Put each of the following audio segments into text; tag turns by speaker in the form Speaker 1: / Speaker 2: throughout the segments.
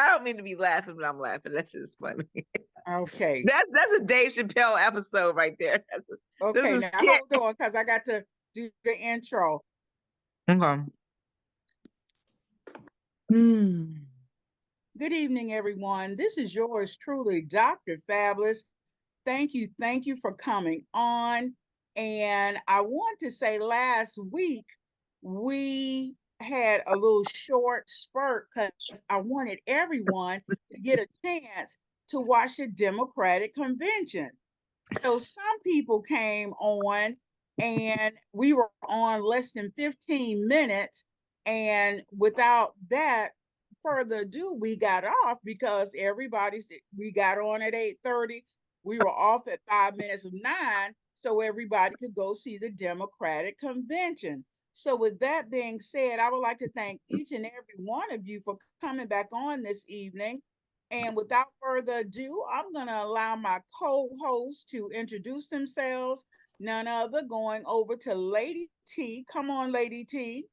Speaker 1: I don't mean to be laughing, but I'm laughing. That's just funny.
Speaker 2: Okay.
Speaker 1: That's a Dave Chappelle episode right there.
Speaker 2: Okay, now hold on, because I got to do the intro.
Speaker 1: Okay.
Speaker 2: Good evening, everyone. This is yours truly, Dr. Fabulous. Thank you for coming on. And I want to say last week we had a little short spurt because I wanted everyone to get a chance to watch the Democratic convention. So some people came on and we were on less than 15 minutes. And without that further ado, we got off because we got on at 8:30. We were off at 5 minutes of 9, so everybody could go see the Democratic convention. So with that being said, I would like to thank each and every one of you for coming back on this evening. And without further ado, I'm going to allow my co-hosts to introduce themselves. None other going over to Lady T. Come on, Lady T.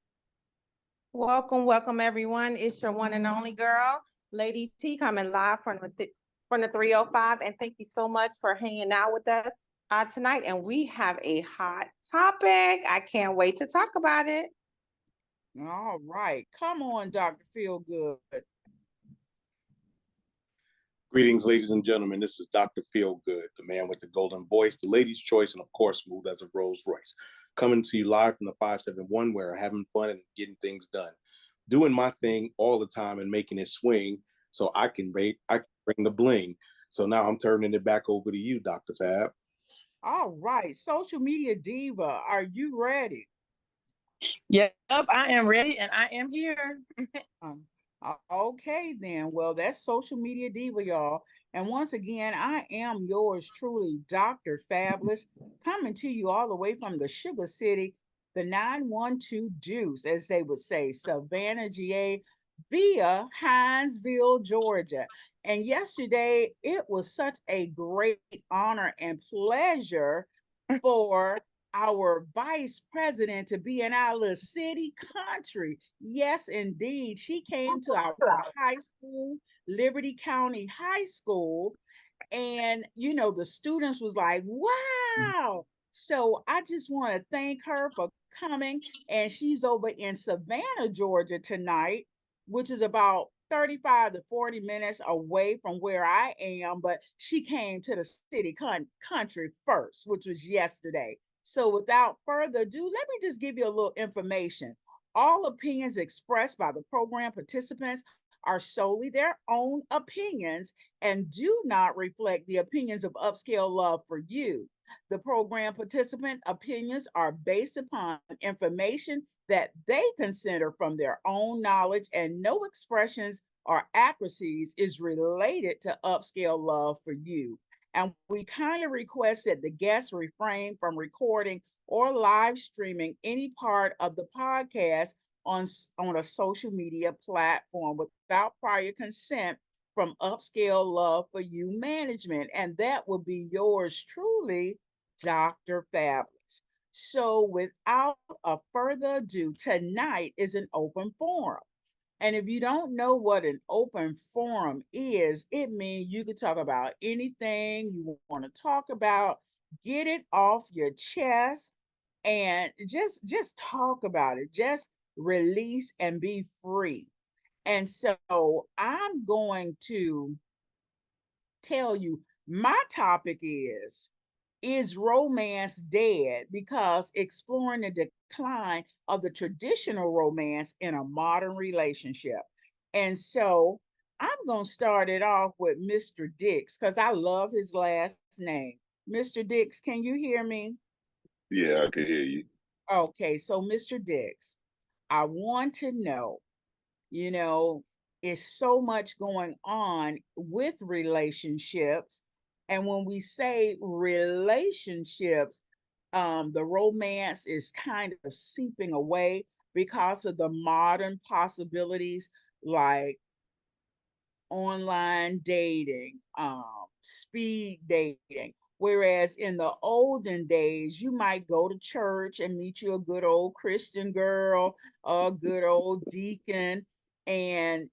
Speaker 3: Welcome everyone. It's your one and only girl, Lady T, coming live from the 305. And thank you so much for hanging out with us tonight. And we have a hot topic. I can't wait to talk about it.
Speaker 2: All right. Come on, Dr. Feelgood.
Speaker 4: Greetings, ladies and gentlemen. This is Dr. Feelgood, the man with the golden voice, the lady's choice, and of course, smooth as a Rolls Royce. Coming to you live from the 571, where I'm having fun and getting things done. Doing my thing all the time and making it swing so I can bring the bling. So now I'm turning it back over to you, Dr. Fab.
Speaker 2: All right. Social media diva, are you ready?
Speaker 5: Yep, I am ready and I am here.
Speaker 2: Okay, then. Well, that's social media diva, y'all. And once again, I am yours truly, Dr. Fabulous, coming to you all the way from the Sugar City, the 912 Juice, as they would say, Savannah, GA, via Hinesville, Georgia. And yesterday, it was such a great honor and pleasure for our vice president to be in our little city country. Yes, indeed. She came to our high school, Liberty County High School. And, the students was like, wow. So I just want to thank her for coming. And she's over in Savannah, Georgia tonight, which is about 35 to 40 minutes away from where I am. But she came to the city country first, which was yesterday. So without further ado, let me just give you a little information. All opinions expressed by the program participants are solely their own opinions and do not reflect the opinions of Upscale Love for You. The program participant opinions are based upon information that they consider from their own knowledge, and no expressions or accuracies is related to Upscale Love for You. And we kindly request that the guests refrain from recording or live streaming any part of the podcast on a social media platform without prior consent from Upscale Love for You management. And that will be yours truly, Dr. Fabulous. So without a further ado, tonight is an open forum. And if you don't know what an open forum is, it means you can talk about anything you want to talk about, get it off your chest, and just talk about it. Just release and be free. And so I'm going to tell you my topic is romance dead? Because exploring the decline of the traditional romance in a modern relationship. And so I'm going to start it off with Mr. Dix because I love his last name. Mr. Dix, can you hear me?
Speaker 6: Yeah, I can hear you.
Speaker 2: Okay, so Mr. Dix, I want to know, it's so much going on with relationships. And when we say relationships, the romance is kind of seeping away because of the modern possibilities like online dating, speed dating. Whereas in the olden days, you might go to church and meet you a good old Christian girl, a good old deacon, And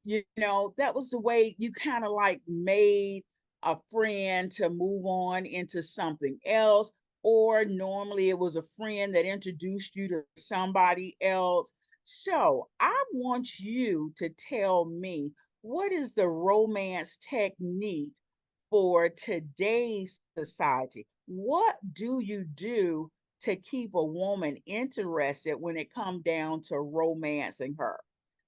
Speaker 2: that was the way you kind of like made a friend to move on into something else, or normally it was a friend that introduced you to somebody else. So I want you to tell me, what is the romance technique for today's society? What do you do to keep a woman interested when it comes down to romancing her?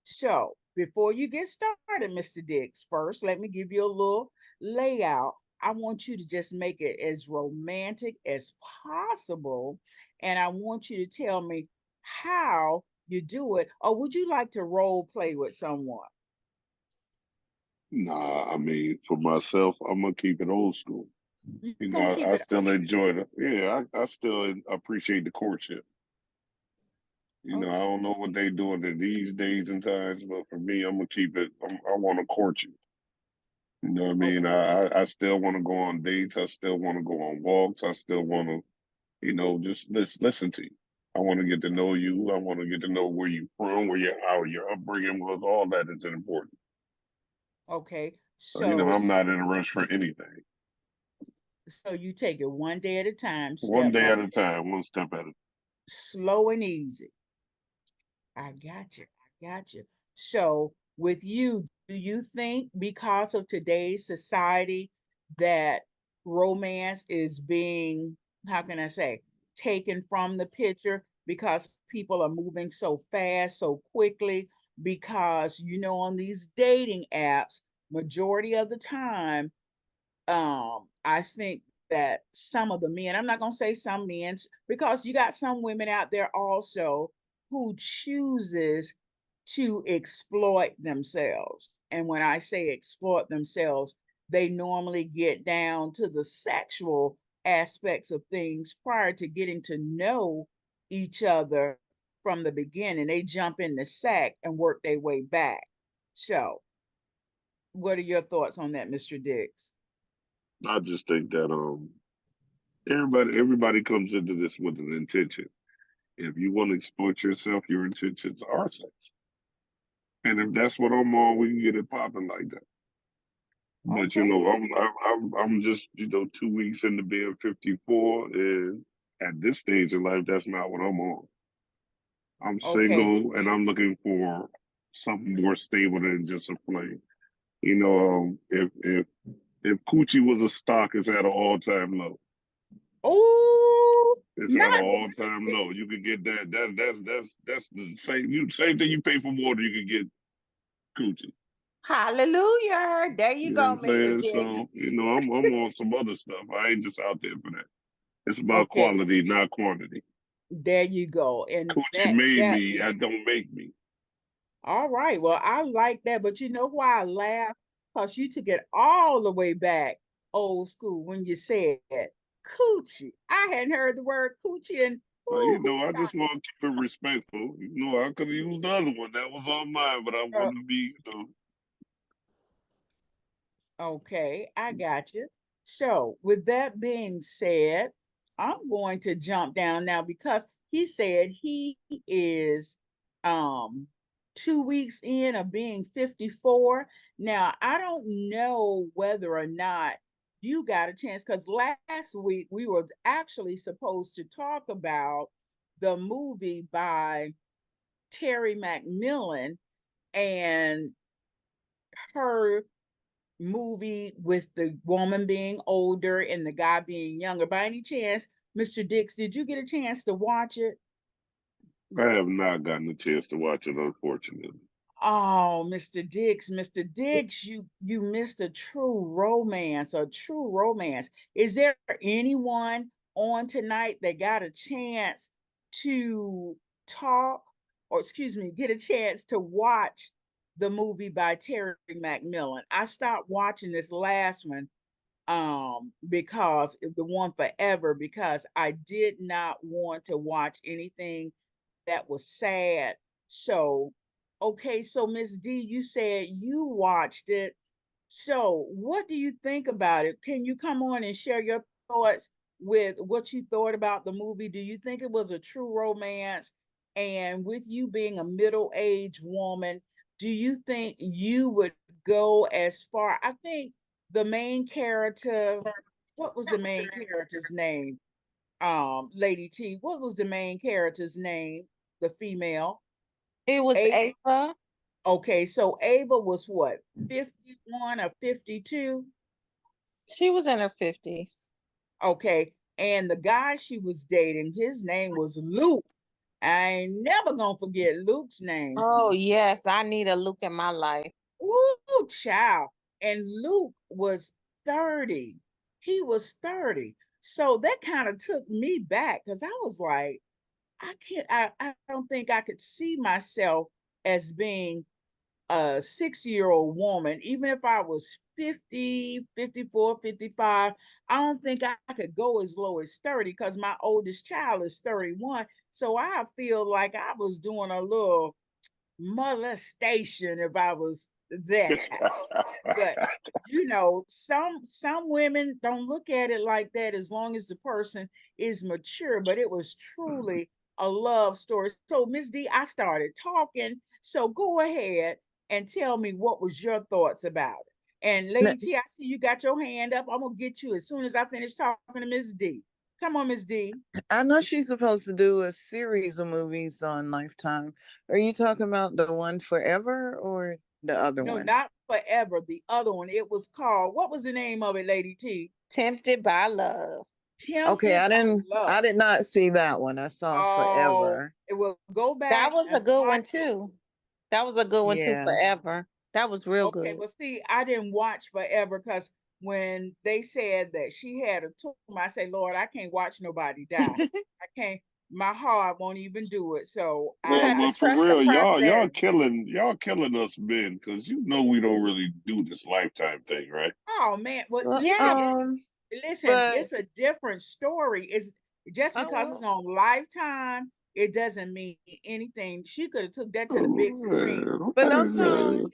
Speaker 2: So before you get started, Mr. Dix, first let me give you a little layout. I want you to just make it as romantic as possible. And I want you to tell me how you do it. Or would you like to role play with someone?
Speaker 6: Nah, I mean, for myself, I'm gonna keep it old school.
Speaker 2: You're
Speaker 6: You know,
Speaker 2: gonna keep
Speaker 6: I
Speaker 2: it.
Speaker 6: still enjoy the, yeah, I still appreciate the courtship. You know, I
Speaker 2: Okay.
Speaker 6: don't know what they doing in these days and times, but for me, I'm gonna keep it. I want to court you. You know what I mean?
Speaker 2: Okay.
Speaker 6: I still want to go on dates. I still want to go on walks. I still want to, just listen to you. I want to get to know you. I want to get to know where you from, how your upbringing was. All that is important.
Speaker 2: Okay.
Speaker 6: So, I'm not in a rush for anything.
Speaker 2: So you take it one day at a time,
Speaker 6: One
Speaker 2: step
Speaker 6: day
Speaker 2: by
Speaker 6: at a time, one step at a time.
Speaker 2: slow and easy. I got you. I got you. So with you, do you think because of today's society that romance is being, how can I say, taken from the picture because people are moving so fast, so quickly? Because on these dating apps, majority of the time, I think that some of the men, I'm not going to say some men, because you got some women out there also who chooses to exploit themselves. And when I say exploit themselves, they normally get down to the sexual aspects of things prior to getting to know each other from the beginning. They jump in the sack and work their way back. So what are your thoughts on that, Mr. Dix?
Speaker 6: I just think that everybody comes into this with an intention. If you want to exploit yourself, your intentions are sex. And if that's what I'm on, we can get it popping like that. But
Speaker 2: Okay.
Speaker 6: I'm just 2 weeks into being 54, and at this stage in life, that's not what I'm on. I'm
Speaker 2: Okay.
Speaker 6: single, and I'm looking for something more stable than just a flame. If coochie was a stock, it's at an all time low.
Speaker 2: Oh,
Speaker 6: It's at an
Speaker 2: not
Speaker 6: all time low. You can get that. That's the same thing you pay for water. You can get coochie.
Speaker 3: Hallelujah. There you
Speaker 6: You know what
Speaker 3: go,
Speaker 6: I'm
Speaker 3: Mr.
Speaker 6: saying?
Speaker 3: Dick.
Speaker 6: So I'm on some other stuff. I ain't just out there for that. It's about
Speaker 2: okay.
Speaker 6: quality, not quantity.
Speaker 2: There you go. And
Speaker 6: Coochie
Speaker 2: that
Speaker 6: made
Speaker 2: that
Speaker 6: me.
Speaker 2: is
Speaker 6: That don't make me.
Speaker 2: all right. Well, I like that, but you know why I laugh? Because you took it all the way back old school when you said coochie. I hadn't heard the word coochie and who
Speaker 6: I just want to keep it respectful. I could have used the other one. That was on mine, but I
Speaker 2: uh,
Speaker 6: want to be,
Speaker 2: okay, I got you. So, with that being said, I'm going to jump down now because he said he is 2 weeks in of being 54. Now, I don't know whether or not you got a chance because last week we were actually supposed to talk about the movie by Terry McMillan and her movie with the woman being older and the guy being younger. By any chance, Mr. Dix, did you get a chance to watch it?
Speaker 6: I have not gotten a chance to watch it, unfortunately.
Speaker 2: Oh, Mr. Dix, you missed a true romance, a true romance. Is there anyone on tonight that got a chance to talk, or excuse me, get a chance to watch the movie by Terry McMillan? I stopped watching this last one because the one forever, because I did not want to watch anything that was sad. So okay, so Miss D, you said you watched it. So what do you think about it? Can you come on and share your thoughts with what you thought about the movie? Do you think it was a true romance? And with you being a middle-aged woman, do you think you would go as far? I think the main character, what was the main character's name? Lady T, what was the main character's name? The female.
Speaker 3: It was
Speaker 2: A
Speaker 3: Ava.
Speaker 2: okay, so Ava was what, 51 or 52?
Speaker 3: She was in her 50s.
Speaker 2: Okay, and the guy she was dating, his name was Luke. I ain't never gonna forget Luke's name.
Speaker 3: Oh, yes. I need a Luke in my life.
Speaker 2: Ooh, child. And Luke was 30. He was 30. So that kind of took me back because I was like, I don't think I could see myself as being a 6-year-old woman, even if I was 50, 54, 55. I don't think I could go as low as 30 because my oldest child is 31. So I feel like I was doing a little molestation if I was that. But some women don't look at it like that as long as the person is mature. But it was truly a love story. So Miss D, I started talking. So go ahead and tell me what was your thoughts about it. And Lady T, I see you got your hand up. I'm gonna get you as soon as I finish talking to Miss D. Come on, Miss D.
Speaker 7: I know she's supposed to do a series of movies on Lifetime. Are you talking about the one Forever or the other
Speaker 2: No,
Speaker 7: one?
Speaker 2: not forever. The other one. It was called, what was the name of it, Lady T?
Speaker 3: Tempted by Love.
Speaker 7: Okay,
Speaker 2: Tempted by
Speaker 7: I
Speaker 2: Love.
Speaker 7: did not see that one. I saw
Speaker 2: Oh,
Speaker 7: Forever.
Speaker 2: it will go
Speaker 3: That
Speaker 2: back
Speaker 3: was a
Speaker 2: and
Speaker 3: good one
Speaker 2: watch it.
Speaker 3: too. That was a good one too,
Speaker 7: Yeah.
Speaker 3: Forever. That was real
Speaker 2: Okay,
Speaker 3: good.
Speaker 2: well, see, I didn't watch Forever because when they said that she had a tumor, I say, Lord, I can't watch nobody die. I can't. My heart won't even do it. So
Speaker 3: You
Speaker 6: Well,
Speaker 3: have to
Speaker 6: but for
Speaker 3: trust the
Speaker 6: real,
Speaker 3: process.
Speaker 6: y'all killing us, men, because you know we don't really do this lifetime thing, right?
Speaker 2: oh man, well,
Speaker 7: Well,
Speaker 3: Yeah,
Speaker 2: listen,
Speaker 7: but
Speaker 2: it's a different story. It's just
Speaker 7: I
Speaker 2: because it's
Speaker 7: will.
Speaker 2: on Lifetime, it doesn't mean anything. She could have took that to the big
Speaker 6: Oh,
Speaker 2: screen.
Speaker 6: man,
Speaker 7: But
Speaker 6: okay,
Speaker 7: don't y'all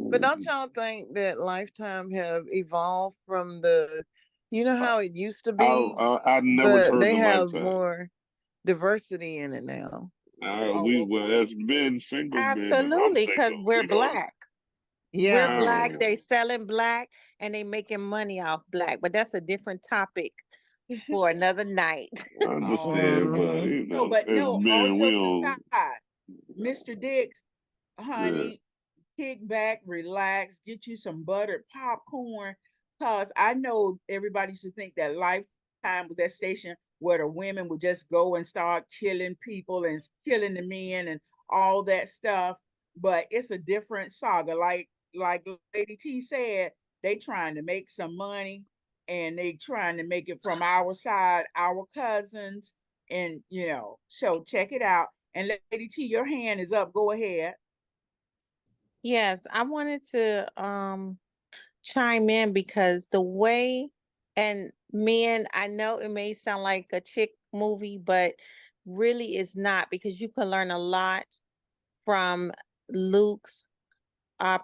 Speaker 7: but don't
Speaker 6: man.
Speaker 7: y'all think that Lifetime have evolved from the
Speaker 6: I,
Speaker 7: how it used to
Speaker 6: I
Speaker 7: be,
Speaker 6: I never
Speaker 7: but
Speaker 6: turned
Speaker 7: they
Speaker 6: the
Speaker 7: have
Speaker 6: lifetime.
Speaker 7: more diversity in it now.
Speaker 2: Oh
Speaker 6: We
Speaker 2: well,
Speaker 6: well as men, single men, and I'm
Speaker 3: absolutely, because
Speaker 6: single.
Speaker 3: we're black. We're
Speaker 7: Yeah.
Speaker 3: black,
Speaker 6: Uh,
Speaker 3: they selling black, and they making money off black. But that's a different topic for another night.
Speaker 6: I
Speaker 2: oh
Speaker 6: understand,
Speaker 2: well.
Speaker 6: but
Speaker 7: Mhm.
Speaker 6: you
Speaker 2: No,
Speaker 6: know,
Speaker 2: but
Speaker 6: as
Speaker 2: no. All
Speaker 6: men, we
Speaker 2: jokes
Speaker 6: don't.
Speaker 2: aside, Mr. Dix,
Speaker 6: Yeah.
Speaker 2: honey, kick back, relax, get you some buttered popcorn. Cause I know everybody should think that Lifetime was that station where the women would just go and start killing people and killing the men and all that stuff. But it's a different saga. Like Lady T said, they trying to make some money and they trying to make it from our side, our cousins, and so check it out. And Lady T, your hand is up. Go ahead.
Speaker 3: Yes, I wanted to chime in because the way, and men, I know it may sound like a chick movie, but really it's not, because you can learn a lot from Luke's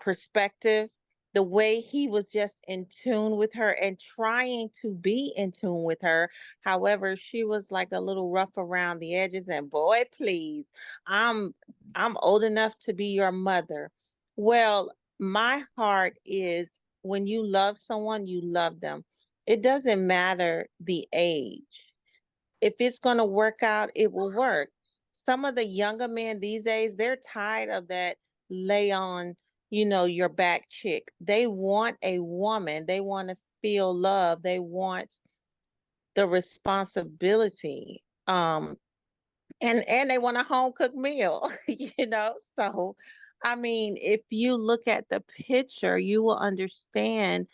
Speaker 3: perspective, the way he was just in tune with her and trying to be in tune with her. However, she was like a little rough around the edges, and boy, please, I'm I'm old enough to be your mother. Well, my heart is, when you love someone, you love them. It doesn't matter the age. If it's going to work out, it will work. Some of the younger men these days, they're tired of that lay on, your back chick. They want a woman. They want to feel love. They want the responsibility. And they want a home cooked meal, So, I mean, if you look at the picture, you will understand,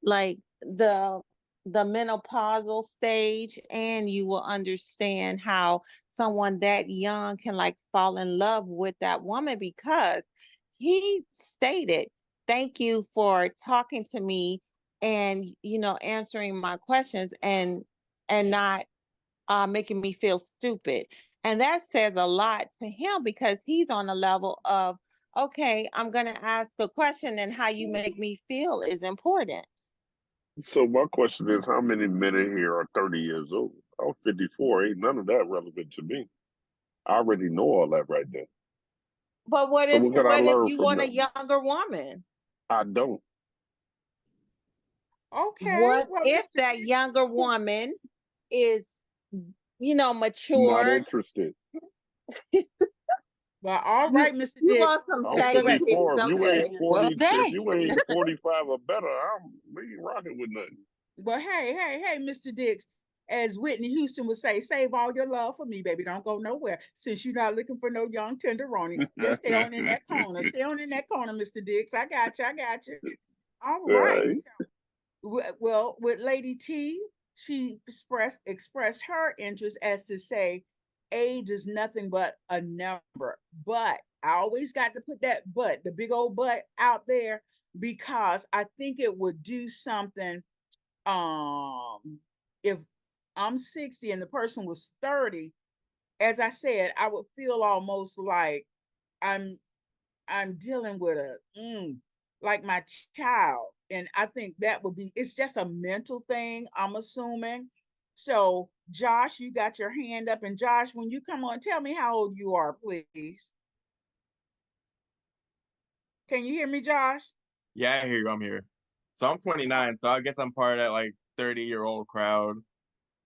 Speaker 3: like, the menopausal stage, and you will understand how someone that young can like fall in love with that woman, because he stated, "Thank you for talking to me and answering my questions, and not making me feel stupid." And that says a lot to him, because he's on a level of, okay, I'm going to ask a question, and how you make me feel is important.
Speaker 6: So my question is, how many men in here are 30 years old? I'm 54. Ain't none of that relevant to me. I already know all that right there.
Speaker 3: But what
Speaker 6: So
Speaker 3: if
Speaker 6: what can I
Speaker 3: what if
Speaker 6: learn
Speaker 3: you
Speaker 6: from
Speaker 3: want a
Speaker 6: them?
Speaker 3: younger woman?
Speaker 6: I don't.
Speaker 2: Okay,
Speaker 3: What
Speaker 2: well,
Speaker 3: if
Speaker 2: Mr.
Speaker 3: that younger woman is,
Speaker 6: Not
Speaker 3: matured?
Speaker 6: interested.
Speaker 2: Well, all
Speaker 3: You
Speaker 2: right, Mr.
Speaker 3: you
Speaker 2: Dix.
Speaker 3: want some
Speaker 6: I'm
Speaker 2: Let, let,
Speaker 6: 44.
Speaker 3: 32s?
Speaker 6: If you
Speaker 3: Okay.
Speaker 6: ain't
Speaker 5: Well,
Speaker 6: 40, if
Speaker 5: dang.
Speaker 6: you ain't 45 or better, we ain't rocking with nothing.
Speaker 2: well, hey, Mr. Dix. As Whitney Houston would say, save all your love for me, baby. Don't go nowhere. Since you're not looking for no young tenderoni, just stay on in that corner. Stay on in that corner, Mr. Dix. I got you. I got you. All right.
Speaker 6: Right.
Speaker 2: Well, with Lady T, she expressed her interest as to say, age is nothing but a number. But I always got to put that but, the big old but out there, because I think it would do something. If I'm 60 and the person was 30, as I said, I would feel almost like I'm I'm dealing with like my child. And I think that would be, it's just a mental thing, I'm assuming. So, Josh, you got your hand up. And Josh, when you come on, tell me how old you are, please. Can you hear me, Josh?
Speaker 8: Yeah, I hear you. I'm here. So I'm 29, so I guess I'm part of that like 30-year-old crowd.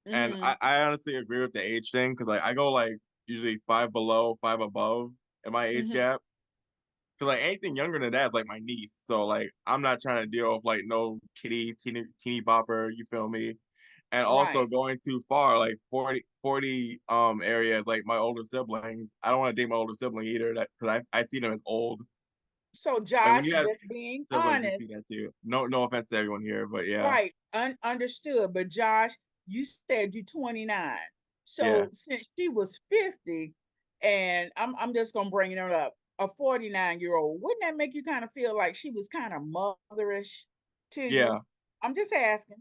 Speaker 8: And
Speaker 2: Mm-hmm.
Speaker 8: I honestly agree with the age thing because like I go like usually five below, five above in my age
Speaker 2: Mm-hmm.
Speaker 8: gap. Because like anything younger than that is like my niece. So like I'm not trying to deal with like no teeny bopper, you feel me? And also
Speaker 2: Right.
Speaker 8: going too far, like 40 areas, like my older siblings. I don't want to date my older sibling either, that because I see them as old.
Speaker 2: So,
Speaker 8: Like when
Speaker 2: Josh,
Speaker 8: you have
Speaker 2: just being
Speaker 8: siblings, you see
Speaker 2: honest.
Speaker 8: that too. No offense to everyone here, but yeah,
Speaker 2: Right, understood. But Josh, you said you 29.
Speaker 8: yeah,
Speaker 2: So since she was 50, and I'm just gonna bring it up, a 49-year-old, wouldn't that make you kind of feel like she was kind of motherish to
Speaker 8: yeah.
Speaker 2: you? I'm just asking.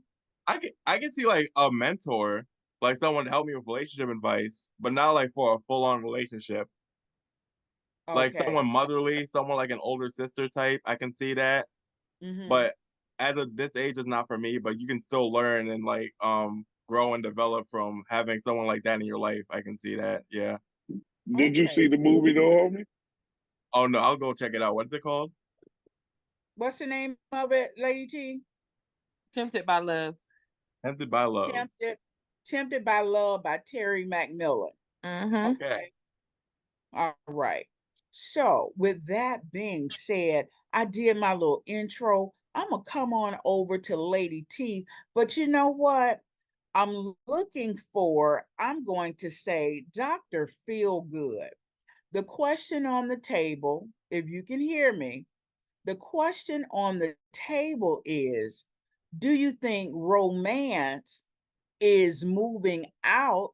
Speaker 8: I can see like a mentor, like someone to help me with relationship advice, but not like for a full-on relationship. Like
Speaker 2: Okay.
Speaker 8: someone motherly, someone like an older sister type. I can see that,
Speaker 2: Mm-hmm.
Speaker 8: but as of this age is not for me. But you can still learn and like grow and develop from having someone like that in your life. I can see that. Yeah.
Speaker 6: Did you
Speaker 2: Okay.
Speaker 6: see the movie though, homie?
Speaker 8: Oh no, I'll go check it out. What's it called?
Speaker 2: What's the name of it, Lady T?
Speaker 5: Tempted by love.
Speaker 8: Tempted by Love.
Speaker 2: Tempted, Tempted by Love by Terry McMillan.
Speaker 5: Mm-hmm.
Speaker 8: Okay.
Speaker 2: Okay. All right. So, with that being said, I did my little intro. I'm going to come on over to Lady T. But you know what? I'm going to say, Dr. Feelgood. The question on the table, if you can hear me, the question on the table is, do you think romance is moving out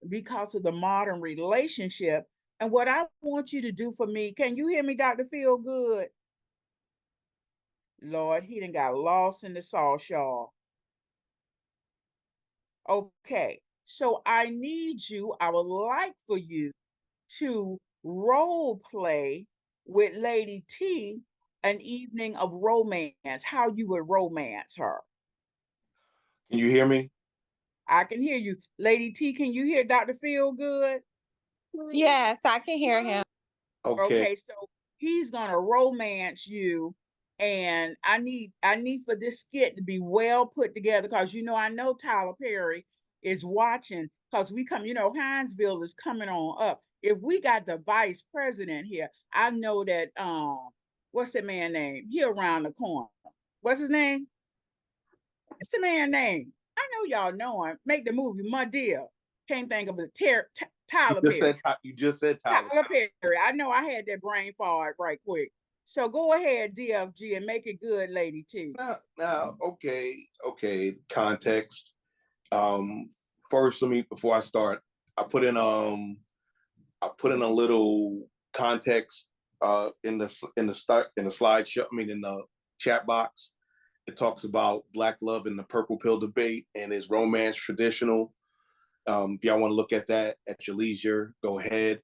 Speaker 2: because of the modern relationship? And what I want you to do for me, can you hear me, Dr. Feelgood? Lord, he done got lost in the sauce, y'all. Okay, so I would like for you to role play with Lady T an evening of romance, how you would romance her.
Speaker 4: Can you hear me?
Speaker 2: I can hear you. Lady T, can you hear Dr. Feelgood?
Speaker 3: Yes, I can hear him.
Speaker 4: Okay.
Speaker 2: Okay, so he's gonna romance you, and I need for this skit to be well put together, because I know Tyler Perry is watching, because Hinesville is coming on up. If we got the vice president here, I know that what's the man name? He around the corner. What's his name? What's the man name? I know y'all know him. Make the movie, my dear. Can't think of it. Tyler Perry.
Speaker 4: You just said Tyler.
Speaker 2: Tyler Perry. I know I had that brain fart right quick. So go ahead, DFG, and make it good, Lady T.
Speaker 4: Now, okay. Context. First, before I start, I put in a little context in the slideshow. In the chat box. It talks about Black love and the purple pill debate, and is romance traditional? If y'all want to look at that at your leisure, go ahead.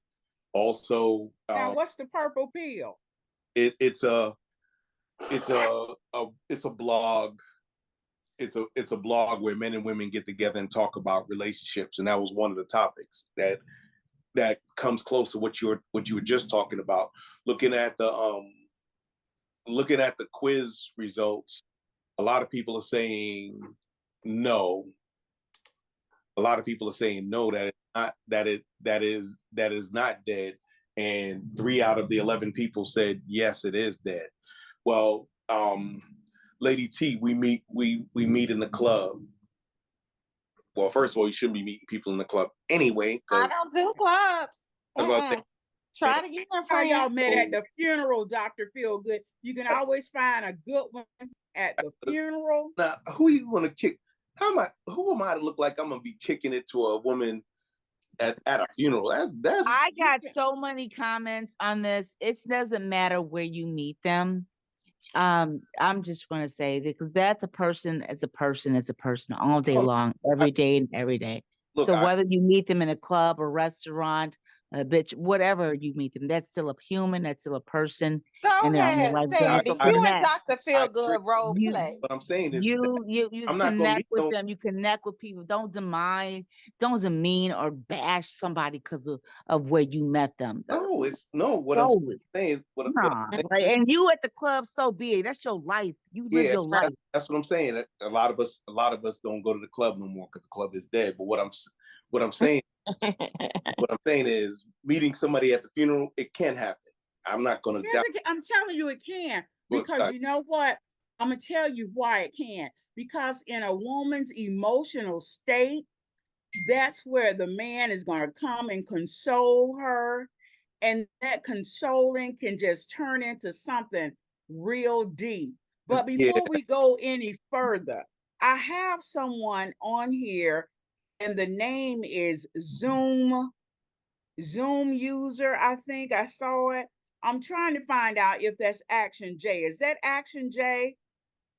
Speaker 4: Also,
Speaker 2: Now, what's the purple pill?
Speaker 4: it's a blog. It's a blog where men and women get together and talk about relationships, and that was one of the topics that comes close to what you were just talking about. Looking at the quiz results, a lot of people are saying no. A lot of people are saying no, that it's not, that is not dead. And 3 out of the 11 people said yes, it is dead. Well, Lady T, we meet in the club. Well, first of all, you shouldn't be meeting people in the club anyway.
Speaker 3: I don't do clubs. Try to get your
Speaker 2: How y'all
Speaker 3: friend.
Speaker 2: met at the funeral, Dr. Feelgood. You can always find a good one at the funeral.
Speaker 4: Now, who you want to kick? Who am I to look like I'm gonna be kicking it to a woman at a funeral? That's
Speaker 1: I got so many comments on this. It doesn't matter where you meet them. I'm just going to say that because that's a person, it's a person, it's a person all day long, every day and every day.
Speaker 4: Look,
Speaker 1: So whether you meet them in a club, a restaurant, a bitch, whatever you meet them, that's still a human, that's still a person,
Speaker 3: Go
Speaker 1: and they're on their
Speaker 3: ahead,
Speaker 1: life journey.
Speaker 3: Sandy.
Speaker 1: So
Speaker 3: You and
Speaker 1: connect.
Speaker 3: Dr. Feelgood role
Speaker 1: You
Speaker 3: play.
Speaker 4: what I'm saying is
Speaker 1: you
Speaker 4: I'm not gonna
Speaker 1: connect
Speaker 4: meet
Speaker 1: with
Speaker 4: no.
Speaker 1: them. You connect with people. Don't demean or bash somebody because of where you met them.
Speaker 4: No, it's no. What I'm
Speaker 1: So
Speaker 4: saying, what
Speaker 1: nah,
Speaker 4: I'm saying
Speaker 1: like,
Speaker 4: is,
Speaker 1: and you at the club, so be it. That's your life. You live
Speaker 4: yeah,
Speaker 1: your life.
Speaker 4: that's what I'm saying. A lot of us don't go to the club no more because the club is dead. But what I'm saying, what I'm saying is, meeting somebody at the funeral, it can happen. I'm not gonna
Speaker 2: Yes,
Speaker 4: doubt.
Speaker 2: I'm telling you it can.
Speaker 4: But
Speaker 2: Because you know what? I'm going to tell you why it can. Because in a woman's emotional state, that's where the man is going to come and console her. And that consoling can just turn into something real deep. But
Speaker 4: yeah,
Speaker 2: before we go any further, I have someone on here, and the name is Zoom user. I think I saw it. I'm trying to find out if that's Action J. Is that Action J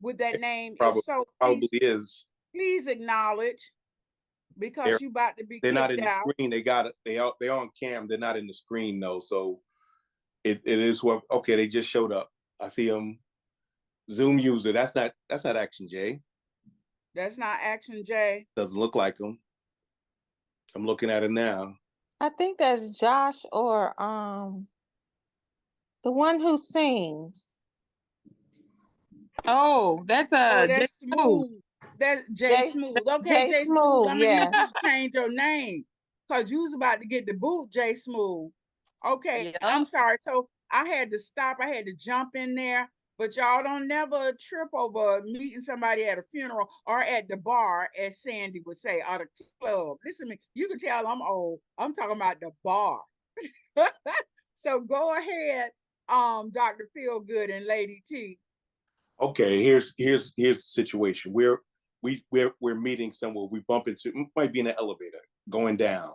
Speaker 2: with that name? If so,
Speaker 4: probably is.
Speaker 2: please acknowledge,
Speaker 4: They're
Speaker 2: because you about to be
Speaker 4: they're not
Speaker 2: kicked
Speaker 4: in the
Speaker 2: out.
Speaker 4: screen. They're on cam. They're not in the screen though. So it is what. Okay, they just showed up. I see them. Zoom user. That's not Action J.
Speaker 2: That's not Action J.
Speaker 4: Doesn't look like him. I'm looking at it now.
Speaker 3: I think that's Josh or the one who sings.
Speaker 5: Oh, that's
Speaker 2: Oh,
Speaker 5: J
Speaker 2: that's
Speaker 5: Smooth.
Speaker 2: Smooth. That's J Smooth. Okay,
Speaker 3: J
Speaker 2: J Smooth,
Speaker 3: Smooth,
Speaker 2: I'm gonna
Speaker 3: yeah.
Speaker 2: need you to change your name because you was about to get the boot, J Smooth. Okay, I'm
Speaker 5: Yep.
Speaker 2: sorry. So I had to stop. I had to jump in there. But y'all don't never trip over meeting somebody at a funeral or at the bar, as Sandy would say, or the club. Listen to me. You can tell I'm old. I'm talking about the bar. So go ahead, Dr. Feelgood and Lady T.
Speaker 4: Okay, here's the situation. We're meeting somewhere. We bump into, might be in an elevator going down,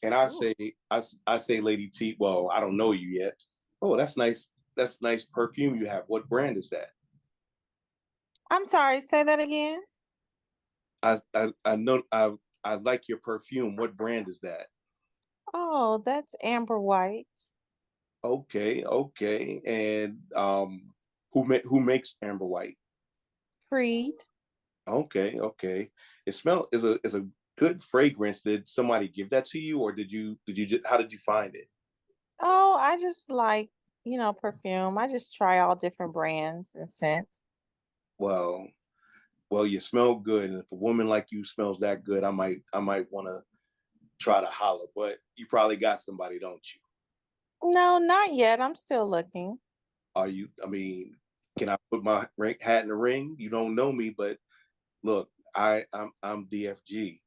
Speaker 4: and
Speaker 2: Ooh.
Speaker 4: I say, Lady T. Well, I don't know you yet. Oh, that's nice. That's nice perfume you have. What brand is that?
Speaker 3: I'm sorry, say that again.
Speaker 4: I know I like your perfume. What brand is that?
Speaker 3: Oh, that's Amber White.
Speaker 4: Okay. And who makes Amber White?
Speaker 3: Creed.
Speaker 4: Okay. It smell is a good fragrance. Did somebody give that to you, or did you just, how did you find it?
Speaker 3: Oh, I just like, perfume. I just try all different brands and scents.
Speaker 4: Well, you smell good, and if a woman like you smells that good, I might want to try to holler. But you probably got somebody, don't you?
Speaker 3: No, not yet. I'm still looking.
Speaker 4: Are you? I mean, can I put my hat in the ring? You don't know me, but look, I'm DFG.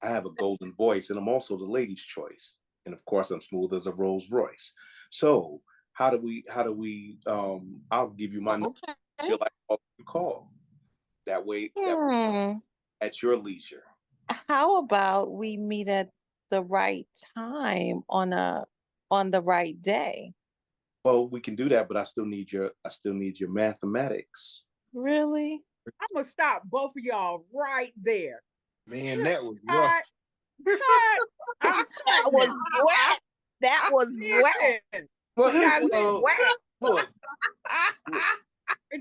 Speaker 4: I have a golden voice, and I'm also the lady's choice. And of course, I'm smooth as a Rolls Royce. So how do we? I'll give you my number.
Speaker 5: Okay.
Speaker 4: Feel like you call that way.
Speaker 3: Hmm.
Speaker 4: At your leisure.
Speaker 3: How about we meet at the right time on the right day?
Speaker 4: Well, we can do that, but I still need your mathematics.
Speaker 3: Really?
Speaker 2: I'm gonna stop both of y'all right there.
Speaker 8: Man, that was
Speaker 2: Cut,
Speaker 8: rough.
Speaker 2: cut. I'm
Speaker 5: That
Speaker 2: cutting
Speaker 5: was
Speaker 2: it.
Speaker 5: wet. That was wet.
Speaker 2: Listen,
Speaker 4: Look,
Speaker 2: now
Speaker 4: look,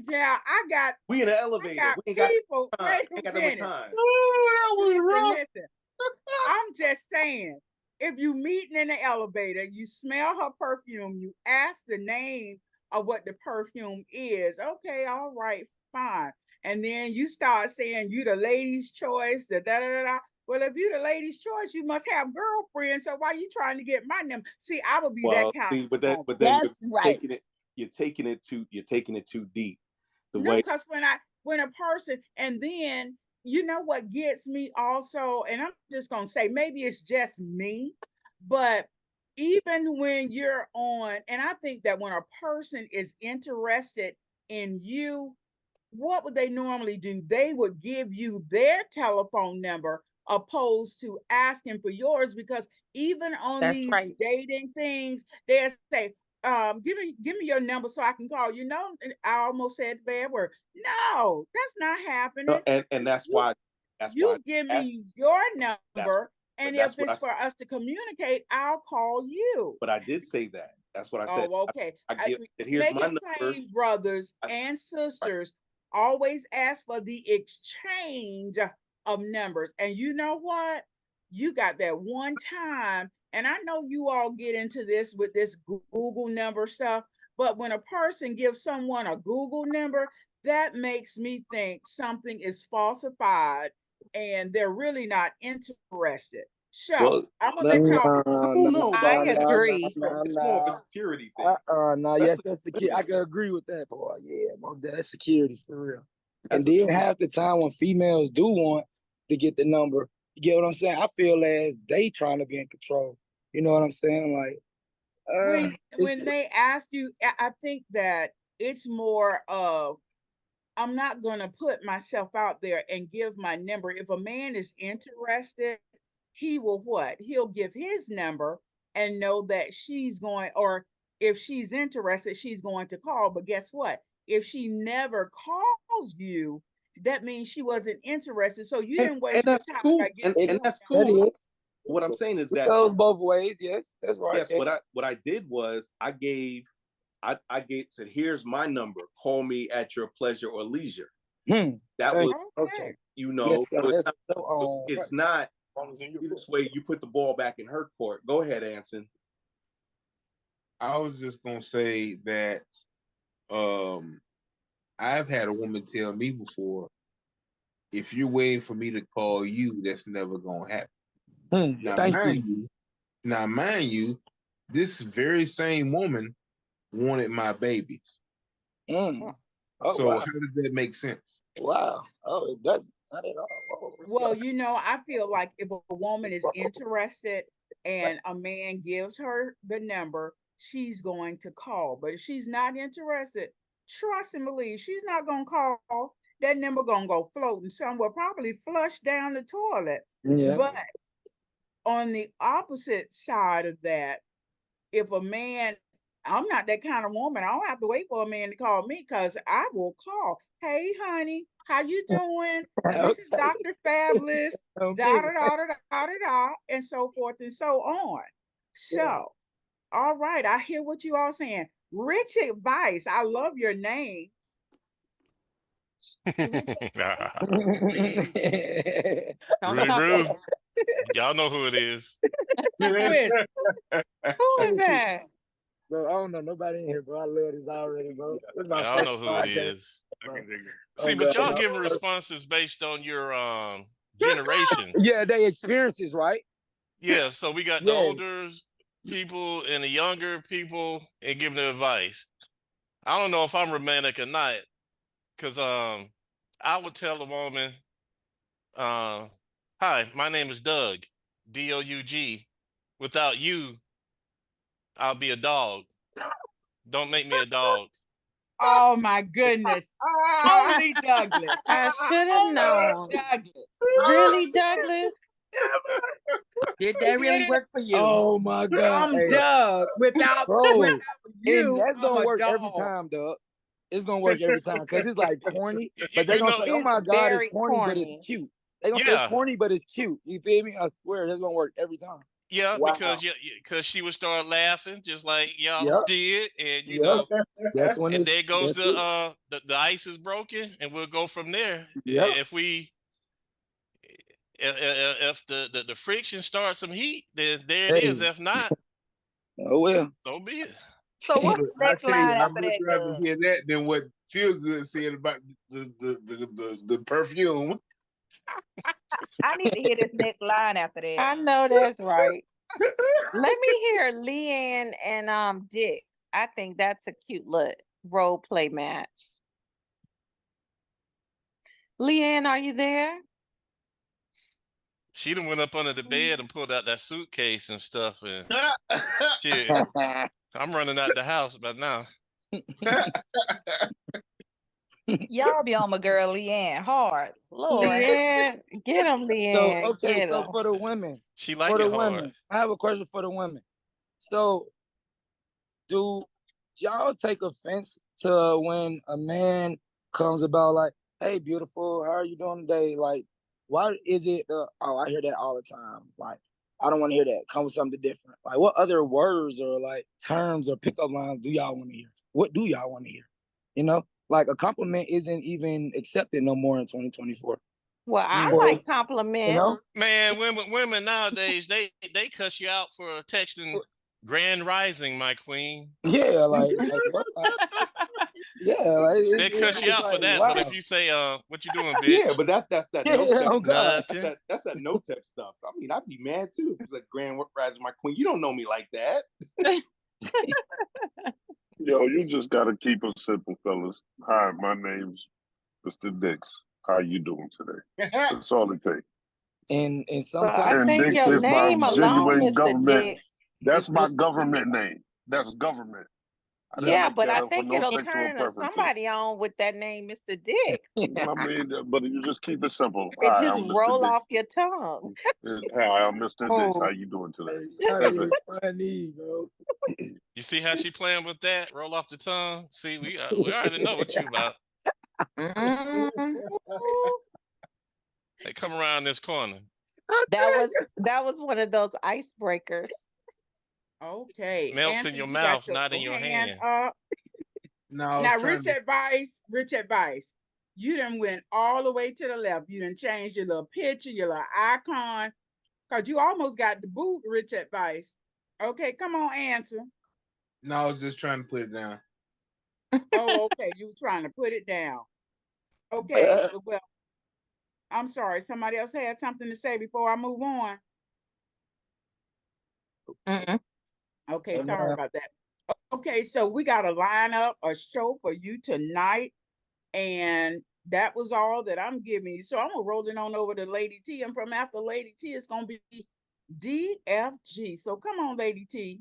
Speaker 2: now
Speaker 4: we in an
Speaker 2: I
Speaker 4: elevator.
Speaker 2: got
Speaker 4: We ain't got
Speaker 2: people.
Speaker 4: time.
Speaker 2: Wait
Speaker 4: Ain't
Speaker 2: a
Speaker 4: got that much
Speaker 2: minute.
Speaker 4: time.
Speaker 5: Oh, that was rough.
Speaker 2: Listen. I'm just saying. if you meeting in the elevator, you smell her perfume, you ask the name of what the perfume is. Okay, all right, fine. And then you start saying you the lady's choice, da da da da. Well, if you the lady's choice, you must have girlfriends. So why you trying to get my number? See, I would be that
Speaker 4: Well,
Speaker 2: kind
Speaker 4: see,
Speaker 2: of woman.
Speaker 4: but then
Speaker 1: That's right.
Speaker 4: you're taking it too deep. The
Speaker 2: No,
Speaker 4: way
Speaker 2: because when a person, and then you know what gets me also, and I'm just gonna say maybe it's just me, but even when you're on, and I think that when a person is interested in you, what would they normally do? They would give you their telephone number opposed to asking for yours, because even on
Speaker 3: That's
Speaker 2: these
Speaker 3: right.
Speaker 2: dating things, they'll say, give me your number so I can call you. No, I almost said the bad word. No, that's not happening.
Speaker 4: and that's
Speaker 2: You
Speaker 4: why that's why
Speaker 2: you give
Speaker 4: that's
Speaker 2: me your
Speaker 4: that's
Speaker 2: number,
Speaker 4: but
Speaker 2: and if
Speaker 4: that's what
Speaker 2: it's for us to communicate, I'll call you.
Speaker 4: but I did say that. That's what I said.
Speaker 2: Oh, okay.
Speaker 4: I give and here's
Speaker 2: Make
Speaker 4: my
Speaker 2: it
Speaker 4: number.
Speaker 2: plain, brothers
Speaker 4: I,
Speaker 2: and
Speaker 4: right.
Speaker 2: sisters. Always ask for the exchange of numbers. And you know what? You got that one time, and I know you all get into this with this Google number stuff, but when a person gives someone a Google number, that makes me think something is falsified and they're really not interested. So
Speaker 4: Well,
Speaker 2: I'm gonna
Speaker 4: let
Speaker 2: let
Speaker 9: No,
Speaker 2: y'all.
Speaker 4: I don't
Speaker 9: no,
Speaker 4: know
Speaker 3: I
Speaker 4: about that.
Speaker 9: no, no,
Speaker 3: agree.
Speaker 9: no,
Speaker 4: It's more of a
Speaker 9: no.
Speaker 4: security thing.
Speaker 9: No,
Speaker 4: That's
Speaker 9: yes,
Speaker 4: a,
Speaker 9: that's
Speaker 4: let me
Speaker 9: security. I
Speaker 4: just,
Speaker 9: can agree with that, boy. Yeah, that's security for real. And
Speaker 4: that's a,
Speaker 9: then half the time when females do want to get the number, you get what I'm saying? I feel as they trying to be in control. You know what I'm saying? Like, it's
Speaker 2: When they ask you, I think that it's more of, I'm not going to put myself out there and give my number. If a man is interested, he will what? He'll give his number and know that she's going, or if she's interested, she's going to call. But guess what? If she never calls you, that means she wasn't interested. So you didn't
Speaker 4: and
Speaker 2: waste your
Speaker 4: that's
Speaker 2: time by
Speaker 4: cool.
Speaker 2: giving
Speaker 9: it,
Speaker 4: And
Speaker 2: her
Speaker 4: that's
Speaker 9: that
Speaker 2: number.
Speaker 4: cool.
Speaker 9: is.
Speaker 4: What I'm saying is
Speaker 9: It
Speaker 4: that
Speaker 9: goes both ways. Yes, that's right.
Speaker 4: yes, what I did was I gave said, here's my number. Call me at your pleasure or leisure.
Speaker 9: Hmm.
Speaker 4: That
Speaker 9: Thank
Speaker 4: was,
Speaker 9: you. Okay.
Speaker 2: Okay.
Speaker 4: you
Speaker 9: Yes,
Speaker 4: know,
Speaker 9: sir.
Speaker 4: so
Speaker 9: That's so
Speaker 4: it's not this way you put the ball back in her court. Go ahead, Anson.
Speaker 10: I was just gonna say that um I've had a woman tell me before, if you're waiting for me to call you, that's never gonna happen. Now
Speaker 9: Thank you.
Speaker 10: mind you, this very same woman wanted my babies.
Speaker 9: Mm. Oh
Speaker 10: So
Speaker 9: wow.
Speaker 10: how does that make sense?
Speaker 9: Wow. Oh, it doesn't. Not at all. Oh,
Speaker 2: Well, I feel like if a woman is interested and a man gives her the number, she's going to call. But if she's not interested, trust and believe she's not going to call. That number going to go floating somewhere, probably flush down the toilet.
Speaker 9: yeah.
Speaker 2: But on the opposite side of that, if a man, I'm not that kind of woman. I don't have to wait for a man to call me, because I will call. Hey, honey, how you doing? This is
Speaker 9: Okay.
Speaker 2: Dr. Fabulous, da
Speaker 9: Okay.
Speaker 2: da da da da da da, and so forth and so on.
Speaker 9: Yeah.
Speaker 2: So, all right, I hear what you all saying. Rich advice. I love your name. Rich advice.
Speaker 3: Don't
Speaker 11: Rudy
Speaker 3: talk.
Speaker 11: Brew. Y'all know who it is.
Speaker 2: Who is it?
Speaker 3: Who is that?
Speaker 9: Bro, I don't know nobody in here, bro. I love this already, bro. This is my
Speaker 11: Y'all
Speaker 9: first
Speaker 11: know who it
Speaker 9: podcast,
Speaker 11: is.
Speaker 9: bro.
Speaker 11: See,
Speaker 9: Oh
Speaker 11: but
Speaker 9: god,
Speaker 11: y'all
Speaker 9: no.
Speaker 11: giving responses based on your generation.
Speaker 9: Yeah, they experiences, right?
Speaker 11: Yeah, so we got the
Speaker 9: Yes.
Speaker 11: older people and the younger people and giving them advice. I don't know if I'm romantic or not, because I would tell a woman, uh, hi, my name is Doug, Doug. Without you, I'll be a dog. Don't make me a dog.
Speaker 2: Oh my goodness. Only Douglas.
Speaker 3: I should have
Speaker 2: Only
Speaker 3: known.
Speaker 2: Douglas.
Speaker 3: Really, Douglas?
Speaker 5: Did that really
Speaker 2: Yeah,
Speaker 5: work for you?
Speaker 9: Oh my god.
Speaker 2: I'm
Speaker 9: Hey,
Speaker 2: Doug. Without
Speaker 9: bro. And
Speaker 2: you,
Speaker 9: that's
Speaker 2: I'm
Speaker 9: gonna
Speaker 2: a
Speaker 9: work every
Speaker 2: dog.
Speaker 9: time, dog. It's gonna work every time because it's like corny, but they're
Speaker 11: You
Speaker 9: gonna
Speaker 11: know,
Speaker 9: say, "Oh
Speaker 3: It's
Speaker 9: my God, it's
Speaker 3: very
Speaker 9: corny, but it's
Speaker 3: corny.
Speaker 9: cute." They're gonna say it's
Speaker 11: yeah,
Speaker 9: corny, but it's cute. You feel me? I swear, that's gonna work every time.
Speaker 11: yeah,
Speaker 9: Wow.
Speaker 11: because she would start laughing just like y'all
Speaker 9: Yep.
Speaker 11: did, and
Speaker 9: Yep. That's when
Speaker 11: and
Speaker 9: it's.
Speaker 11: there goes
Speaker 9: That's it.
Speaker 11: the ice is broken, and we'll go from there.
Speaker 9: Yep.
Speaker 11: If we If the friction starts some heat, then there it
Speaker 9: Hey,
Speaker 11: is. If not,
Speaker 9: oh well.
Speaker 11: so be it.
Speaker 3: So what's the
Speaker 10: I
Speaker 3: next
Speaker 10: tell you,
Speaker 3: line
Speaker 10: I'd
Speaker 3: after
Speaker 10: much
Speaker 3: that,
Speaker 10: rather
Speaker 3: Good?
Speaker 10: hear that than what Feel Good said about the perfume.
Speaker 12: I need to hear this next line after that.
Speaker 3: I know that's right. Let me hear Leanne and Dick. I think that's a cute little role play match. Leanne, are you there?
Speaker 11: She done went up under the bed and pulled out that suitcase and stuff, and shit. I'm running out the house by now.
Speaker 12: Y'all be on my girl Leanne hard. Lord.
Speaker 3: Leanne, get him,
Speaker 9: So
Speaker 3: Leanne,
Speaker 9: okay,
Speaker 3: get
Speaker 9: so
Speaker 3: him.
Speaker 9: for the women,
Speaker 11: She
Speaker 9: for
Speaker 11: like
Speaker 9: the
Speaker 11: it hard.
Speaker 9: women, I have a question for the women. So do y'all take offense to when a man comes about like, "Hey, beautiful, how are you doing today?" Like, why is it? Oh, I hear that all the time. Like, I don't want to hear that. Come with something different. Like, what other words or like terms or pickup lines do y'all want to hear? What do y'all want to hear? You know, like a compliment isn't even accepted no more in 2024.
Speaker 3: Well, I
Speaker 9: So,
Speaker 3: like
Speaker 9: you
Speaker 3: compliments.
Speaker 9: know,
Speaker 11: Man, women nowadays they cuss you out for texting Grand Rising, my queen.
Speaker 9: yeah, like what? Yeah, like
Speaker 11: They cuss you
Speaker 9: it's
Speaker 11: out for
Speaker 9: like
Speaker 11: that, but if
Speaker 9: wow.
Speaker 11: you say, "What you doing,
Speaker 4: Yeah,
Speaker 11: bitch?"
Speaker 4: but that's that no
Speaker 9: Yeah,
Speaker 4: tech.
Speaker 9: oh God.
Speaker 11: Nothing.
Speaker 4: That's that no tech stuff. I mean, I'd be mad too if it's like Grand Rising my queen. You don't know me like that.
Speaker 6: Yo, you just gotta keep it simple, fellas. Hi, my name's Mr. Dix. How you doing today? That's all it takes.
Speaker 9: And
Speaker 3: But I
Speaker 9: sometimes
Speaker 6: And
Speaker 3: think
Speaker 6: Dix
Speaker 3: your
Speaker 6: is my
Speaker 3: name alone,
Speaker 6: genuine
Speaker 3: Mr.
Speaker 6: government.
Speaker 3: Dick.
Speaker 6: That's my government name. That's government. I didn't
Speaker 3: Yeah,
Speaker 6: make
Speaker 3: but
Speaker 6: that
Speaker 3: I
Speaker 6: up for
Speaker 3: think
Speaker 6: no
Speaker 3: it'll
Speaker 6: sexual
Speaker 3: turn
Speaker 6: preferences.
Speaker 3: somebody on with that name, Mr. Dick.
Speaker 6: I mean, but you just keep it simple.
Speaker 3: It
Speaker 6: Hi,
Speaker 3: just
Speaker 6: I'm Mr.
Speaker 3: roll
Speaker 6: Dix.
Speaker 3: off your tongue.
Speaker 6: Hi, I'm Mr. Dix.
Speaker 9: oh,
Speaker 6: How you doing today?
Speaker 9: that
Speaker 6: That's
Speaker 9: is
Speaker 6: it.
Speaker 9: funny, bro.
Speaker 11: You see how she playing with that? Roll off the tongue. See, we already know what you about.
Speaker 3: Mhm.
Speaker 11: They come around this corner.
Speaker 3: That was one of those icebreakers.
Speaker 2: Okay,
Speaker 11: Melts in
Speaker 2: Answer,
Speaker 11: your
Speaker 2: you got
Speaker 11: mouth,
Speaker 2: your
Speaker 11: not in your
Speaker 2: hand
Speaker 11: hand.
Speaker 2: up.
Speaker 10: No, I was
Speaker 2: Now,
Speaker 10: trying to.
Speaker 2: rich advice. You done went all the way to the left. You done changed your little picture, your little icon, because you almost got the boot, rich advice. Okay, come on, answer.
Speaker 10: No, I was just trying to put it down.
Speaker 2: Oh, okay, you was trying to put it down. Okay, well, I'm sorry. Somebody else had something to say before I move on.
Speaker 3: Mm-mm.
Speaker 2: Okay,
Speaker 9: And,
Speaker 2: sorry about that. Okay, so we got to line up a show for you tonight, and that was all that I'm giving you. So I'm gonna roll it on over to Lady T, and from after Lady T, it's gonna be DFG. So come on, Lady T.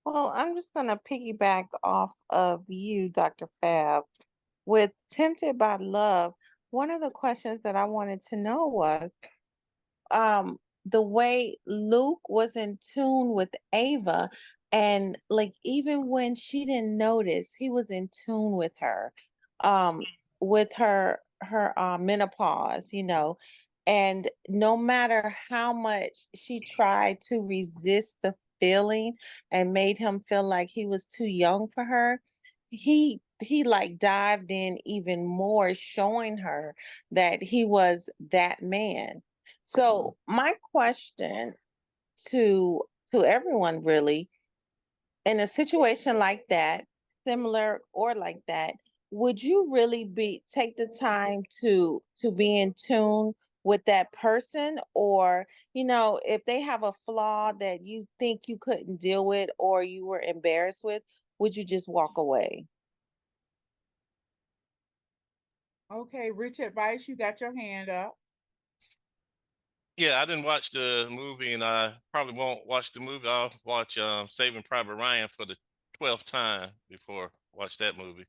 Speaker 3: Well, I'm just going to piggyback off of you, Dr. Fab. With Tempted by Love, one of the questions that I wanted to know was the way Luke was in tune with Ava, and like even when she didn't notice, he was in tune um with her menopause, you know. And no matter how much she tried to resist the feeling and made him feel like he was too young for her, he like dived in even more, showing her that he was that man. So my question to to everyone really, in a situation like that, similar or like that, would you really be take the time to be in tune with that person? Or, you know, if they have a flaw that you think you couldn't deal with or you were embarrassed with, would you just walk away?
Speaker 2: Okay, rich advice. You got your hand up.
Speaker 11: Yeah, I didn't watch the movie, and I probably won't watch the movie. I'll watch Saving Private Ryan for the 12th time before watch that movie.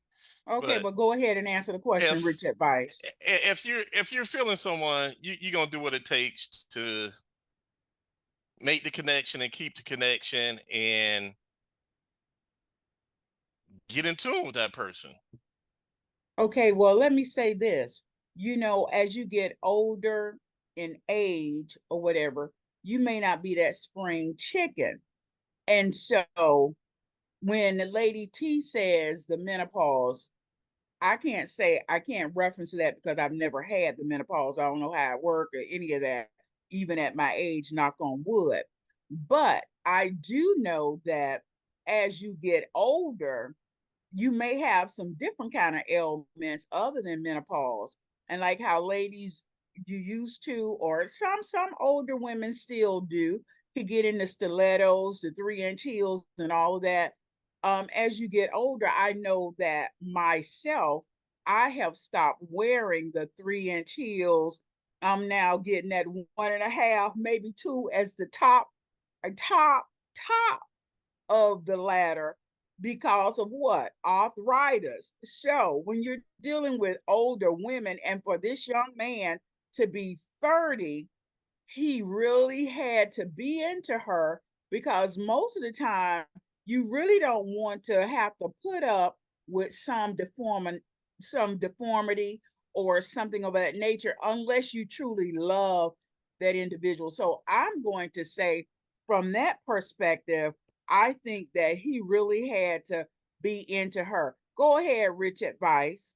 Speaker 2: Okay,
Speaker 11: But
Speaker 2: well, go ahead and answer the question,
Speaker 11: if
Speaker 2: rich advice.
Speaker 11: if you're feeling someone, you're gonna do what it takes to make the connection and keep the connection and get in tune with that person.
Speaker 2: Okay, well, let me say this. You know, as you get older in age or whatever, you may not be that spring chicken. And so when the Lady T says the menopause, I can't reference that because I've never had the menopause. I don't know how it worked or any of that, even at my age, knock on wood. But I do know that as you get older, you may have some different kind of ailments other than menopause. And like how ladies you used to, or some older women still do, could get into stilettos, the 3-inch heels, and all of that. As you get older, I know that myself, I have stopped wearing the 3-inch heels. I'm now getting that 1.5, maybe 2 as the top of the ladder because of what? Arthritis. So when you're dealing with older women, and for this young man to be 30, he really had to be into her because most of the time you really don't want to have to put up with some deformity or something of that nature unless you truly love that individual. So I'm going to say from that perspective, I think that he really had to be into her. Go ahead, Rich Advice.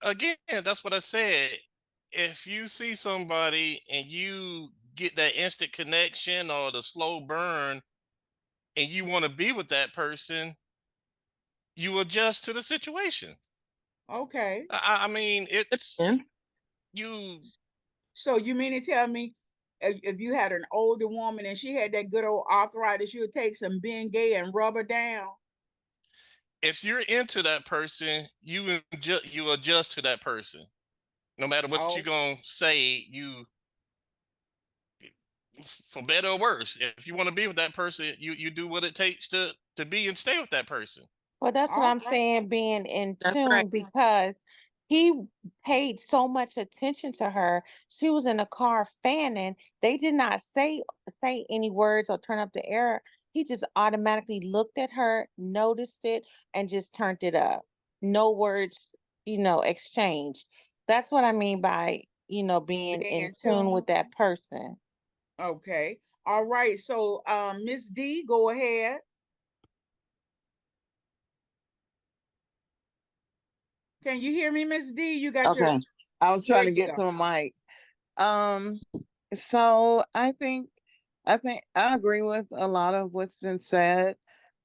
Speaker 11: Again, that's what I said. If you see somebody and you get that instant connection or the slow burn and you want to be with that person, you adjust to the situation.
Speaker 2: Okay.
Speaker 11: I mean, it's
Speaker 5: And
Speaker 11: you.
Speaker 2: So you mean to tell me if you had an older woman and she had that good old arthritis, you would take some Bengay and rub her down?
Speaker 11: If you're into that person, you adjust to that person. No matter what you're
Speaker 2: Oh,
Speaker 11: gonna say, you for better or worse. If you want to be with that person, you do what it takes to be and stay with that person.
Speaker 3: Well, that's what
Speaker 2: all
Speaker 3: I'm
Speaker 2: right.
Speaker 3: saying, being in
Speaker 5: that's right.
Speaker 3: tune, because he paid so much attention to her. She was in the car fanning. They did not say any words or turn up the air. He just automatically looked at her, noticed it, and just turned it up. No words, exchanged. That's what I mean by, being
Speaker 2: Being
Speaker 3: in
Speaker 2: in
Speaker 3: tune with
Speaker 2: tune.
Speaker 3: that person.
Speaker 2: Okay. All right. So Miss D, go ahead. Can you hear me, Miss D? You got your
Speaker 7: Okay. I was
Speaker 2: there
Speaker 7: trying to
Speaker 2: you
Speaker 7: get
Speaker 2: go.
Speaker 7: to my mic. Um, so I think I agree with a lot of what's been said,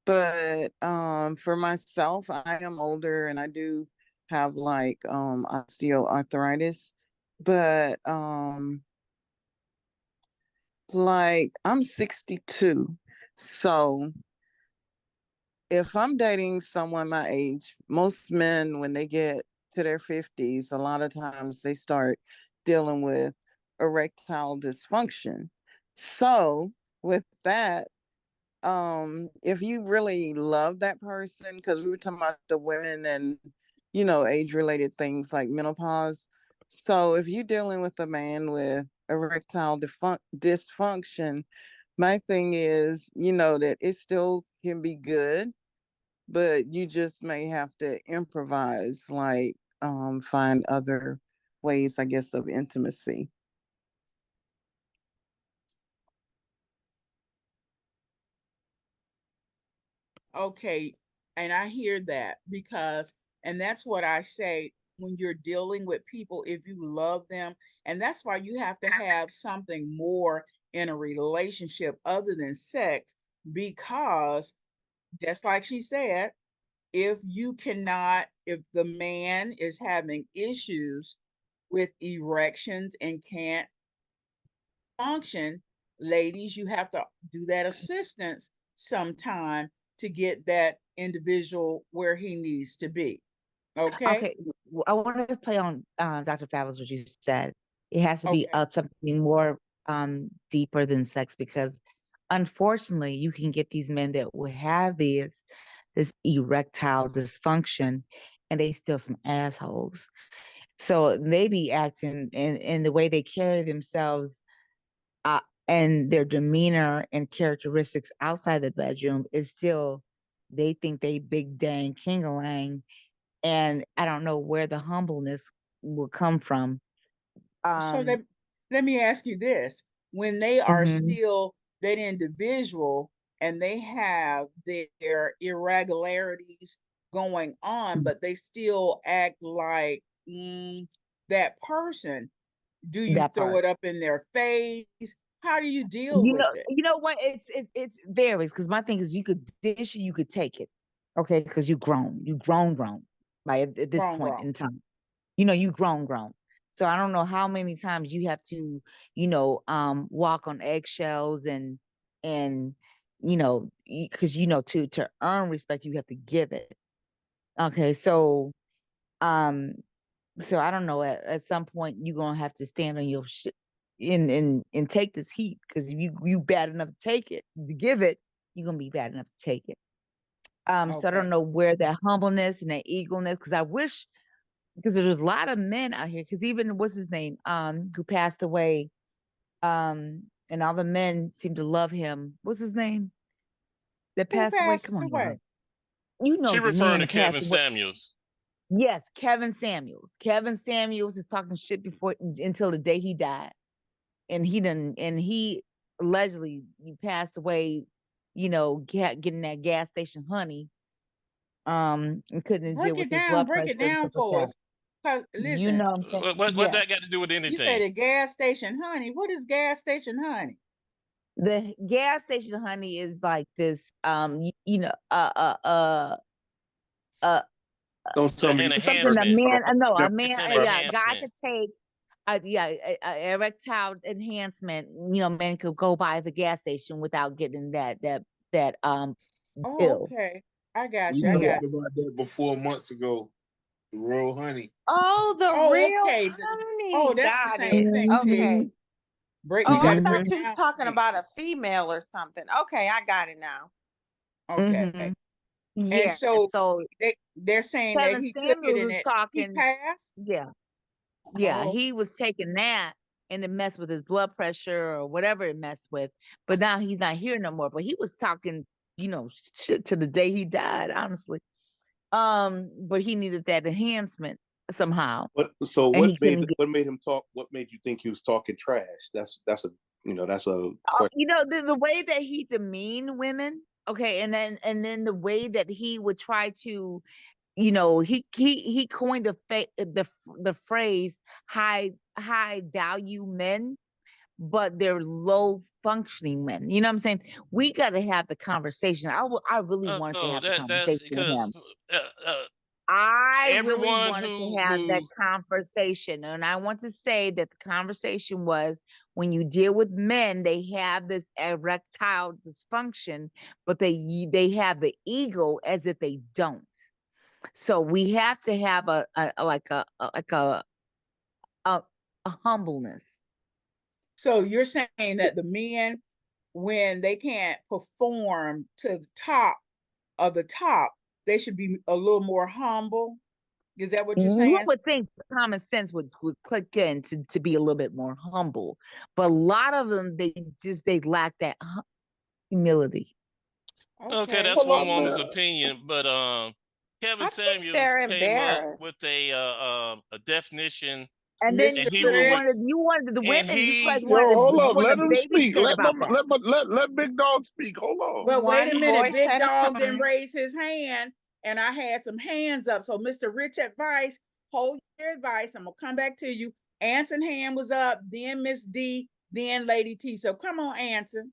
Speaker 7: but for myself, I am older and I do have like osteoarthritis, but like I'm 62. So if I'm dating someone my age, most men, when they get to their 50s, a lot of times they start dealing with erectile dysfunction. So, with that, if you really love that person, because we were talking about the women and, age related things like menopause. So, if you're dealing with a man with erectile dysfunction, my thing is, that it still can be good, but you just may have to improvise, like find other ways, I guess, of intimacy.
Speaker 2: Okay. And I hear that because, and that's what I say when you're dealing with people, if you love them, and that's why you have to have something more in a relationship other than sex, because just like she said, if the man is having issues with erections and can't function, ladies, you have to do that assistance sometime to get that individual where he needs to be. Okay.
Speaker 1: Okay, I want to play on Dr. Fabulous what you said. It has to be
Speaker 2: Okay.
Speaker 1: something more deeper than sex because unfortunately you can get these men that will have this erectile dysfunction and they still some assholes. So they be acting in the way they carry themselves uh, and their demeanor and characteristics outside the bedroom is still they think they big dang king and I don't know where the humbleness will come from.
Speaker 2: So
Speaker 1: Um,
Speaker 2: let me ask you this. When they are
Speaker 1: mhm.
Speaker 2: still that individual and they have their irregularities going on, but they still act like that person. Do you
Speaker 1: That
Speaker 2: throw
Speaker 1: part.
Speaker 2: it up in their face? How do you deal with it?
Speaker 1: You know what? It's varies because my thing is you could dish it, you could take it. Okay, because you grown. Like at this point
Speaker 2: Wrong.
Speaker 1: in time. You grown. So I don't know how many times you have to, walk on eggshells and because to earn respect you have to give it. Okay, um so I don't know. At some point, you're gonna have to stand on your shit and take this heat because if you bad enough to take it, to give it, you're gonna be bad enough to take it. So I
Speaker 2: Okay.
Speaker 1: don't know where that humbleness and that eagleness, because I wish because there's a lot of men out here. Because even what's his name, who passed away, and all the men seem to love him. What's his name that
Speaker 2: Who
Speaker 1: passed away?
Speaker 2: passed
Speaker 1: Come on, y'all.
Speaker 2: away?
Speaker 1: You
Speaker 11: She
Speaker 1: know the
Speaker 11: referring
Speaker 1: man
Speaker 11: to
Speaker 1: that passed
Speaker 11: Kevin
Speaker 1: away.
Speaker 11: Samuels.
Speaker 1: Yes, Kevin Samuels. Kevin Samuels is talking shit before until the day he died. And he allegedly passed away, getting that gas station honey. And couldn't deal with his blood
Speaker 2: Break
Speaker 1: pressure
Speaker 2: it
Speaker 1: and
Speaker 2: down
Speaker 1: stuff like
Speaker 2: for
Speaker 1: that.
Speaker 2: us. Cause
Speaker 1: You
Speaker 2: listen,
Speaker 1: know what I'm saying?
Speaker 11: What
Speaker 1: Yeah.
Speaker 11: that got to do with
Speaker 2: you say
Speaker 11: anything?
Speaker 2: the gas station honey. What is gas station honey?
Speaker 1: The gas station honey is like this,
Speaker 4: Don't tell me
Speaker 11: An
Speaker 1: something a
Speaker 11: enhancement.
Speaker 1: man, no, a
Speaker 11: It's
Speaker 1: man,
Speaker 11: an
Speaker 1: yeah, a guy
Speaker 11: enhancement.
Speaker 1: could take, erectile enhancement. Men could go by the gas station without getting that
Speaker 2: Oh,
Speaker 1: pill.
Speaker 2: okay. I got
Speaker 10: We
Speaker 2: you. I
Speaker 1: Yeah.
Speaker 2: got
Speaker 10: talked about that before months ago. The royal honey.
Speaker 3: Oh, the
Speaker 2: Oh,
Speaker 3: real
Speaker 2: okay. Oh,
Speaker 3: honey.
Speaker 2: that's the
Speaker 3: Got
Speaker 2: same
Speaker 3: it.
Speaker 2: thing
Speaker 1: Mhm.
Speaker 3: Okay.
Speaker 2: too. Break.
Speaker 3: Oh,
Speaker 2: You got
Speaker 3: I
Speaker 2: to break
Speaker 3: thought
Speaker 1: Mhm.
Speaker 2: it
Speaker 3: you was
Speaker 2: down
Speaker 3: talking
Speaker 2: for me.
Speaker 3: about a female or something. Okay, I got it now.
Speaker 2: Okay.
Speaker 1: Mhm.
Speaker 2: And
Speaker 1: Yeah.
Speaker 2: so
Speaker 1: So
Speaker 2: they're saying that
Speaker 1: Kevin
Speaker 2: he took it
Speaker 1: Samuels
Speaker 2: and
Speaker 1: was
Speaker 2: that he
Speaker 1: talking.
Speaker 2: passed.
Speaker 1: Yeah. Yeah.
Speaker 2: Oh,
Speaker 1: He was taking that and it messed with his blood pressure or whatever it messed with. But now he's not here no more. But he was talking, shit to the day he died, honestly. But he needed that enhancement somehow. And he couldn't get
Speaker 4: what made him talk? What made you think he was talking trash? That's a that's a question.
Speaker 1: the way that he demeaned women, okay, and then the way that he would try to, he coined the phrase high value men, but they're low functioning men. You know what I'm saying? We got to have the conversation. I really wanted to
Speaker 11: Oh,
Speaker 1: have the
Speaker 11: that's
Speaker 1: conversation with
Speaker 11: because
Speaker 1: him.
Speaker 11: uh, uh,
Speaker 1: I really
Speaker 11: everyone
Speaker 1: wanted to have that
Speaker 11: who
Speaker 1: conversation. And I want to say that the conversation was when you deal with men, they have this erectile dysfunction, but they have the ego as if they don't. So we have to have a humbleness.
Speaker 2: so you're saying that the men, when they can't perform to the top of the top, they should be a little more humble. Is that what you're
Speaker 1: You
Speaker 2: saying?
Speaker 1: would think common sense would click in to be a little bit more humble, but a lot of them they lack that humility.
Speaker 11: okay,
Speaker 2: Okay.
Speaker 11: that's
Speaker 10: Well,
Speaker 11: one
Speaker 10: I
Speaker 11: woman's
Speaker 10: mean,
Speaker 11: opinion, but Kevin
Speaker 3: I think
Speaker 11: Samuels
Speaker 3: they're
Speaker 11: came up
Speaker 3: embarrassed.
Speaker 11: with a definition,
Speaker 1: And then
Speaker 11: and
Speaker 2: Mr.
Speaker 11: he
Speaker 2: Rich.
Speaker 1: you wanted the
Speaker 11: and
Speaker 1: women, you guys
Speaker 11: he
Speaker 6: Yo, hold up.
Speaker 1: wanted
Speaker 6: Let
Speaker 1: the
Speaker 6: him
Speaker 1: baby
Speaker 6: speak.
Speaker 1: scared about that.
Speaker 6: Let Big Dog speak. Hold on.
Speaker 2: Well, wait a
Speaker 3: One
Speaker 2: minute.
Speaker 3: voice
Speaker 2: Big
Speaker 3: at a
Speaker 2: Dog didn't
Speaker 3: time.
Speaker 2: raise his hand, and I had some hands up. So, Mr. Rich advice, hold your advice. I'm gonna come back to you. Anson hand was up, then Miss D, then Lady T. So come on, Anson.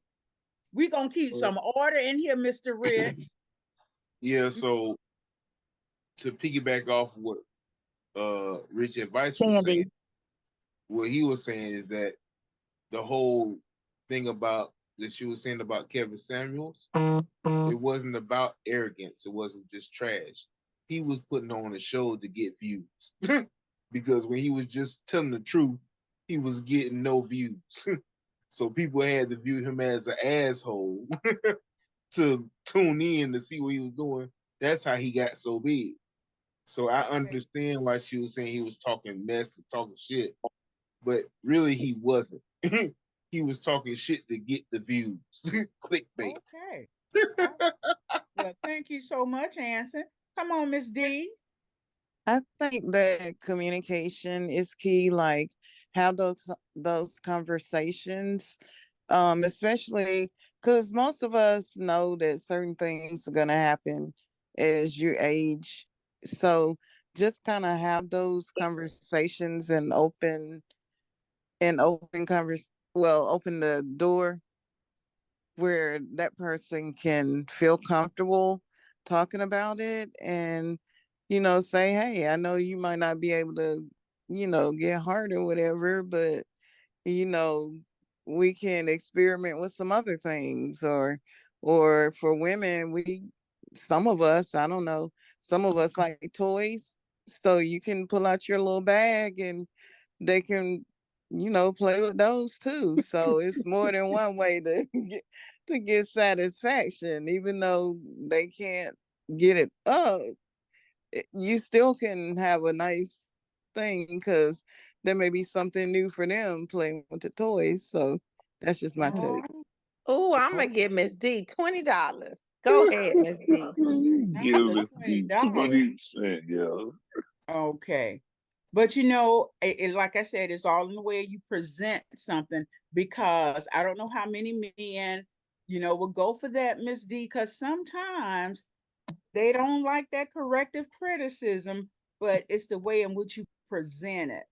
Speaker 2: We gonna keep some order in here, Mr. Rich.
Speaker 10: yeah. So to piggyback off what Rich Advice was saying,
Speaker 1: Sandy.
Speaker 10: what he was saying is that the whole thing about that she was saying about Kevin Samuels, it wasn't about arrogance. It wasn't just trash. He was putting on a show to get views. Because when he was just telling the truth, he was getting no views. So people had to view him as an asshole to tune in to see what he was doing. That's how he got so big. So I understand why she was saying he was talking mess and talking shit, but really he wasn't. He was talking shit to get the views. Clickbait.
Speaker 2: Okay. Well, thank you so much, Anson. Come on, Miss D.
Speaker 7: I think that communication is key, like have those conversations, especially because most of us know that certain things are gonna happen as you age. So just kind of have those conversations and open the door where that person can feel comfortable talking about it, and say, hey, I know you might not be able to get hard or whatever, but you know we can experiment with some other things. Or for women, some of us, I don't know, some of us like toys, so you can pull out your little bag and they can play with those too. So it's more than one way to get satisfaction. Even though they can't get it up, you still can have a nice thing, because there may be something new for them playing with the toys. So that's just my take.
Speaker 3: Oh, I'm gonna give Miss D $20. Go ahead, Miss D.
Speaker 6: Give
Speaker 2: Not the
Speaker 6: this
Speaker 2: $20.
Speaker 6: 20 cents, yo.
Speaker 2: Okay. But like I said, it's all in the way you present something, because I don't know how many men, will go for that, Miss D, because sometimes they don't like that corrective criticism, but it's the way in which you present it.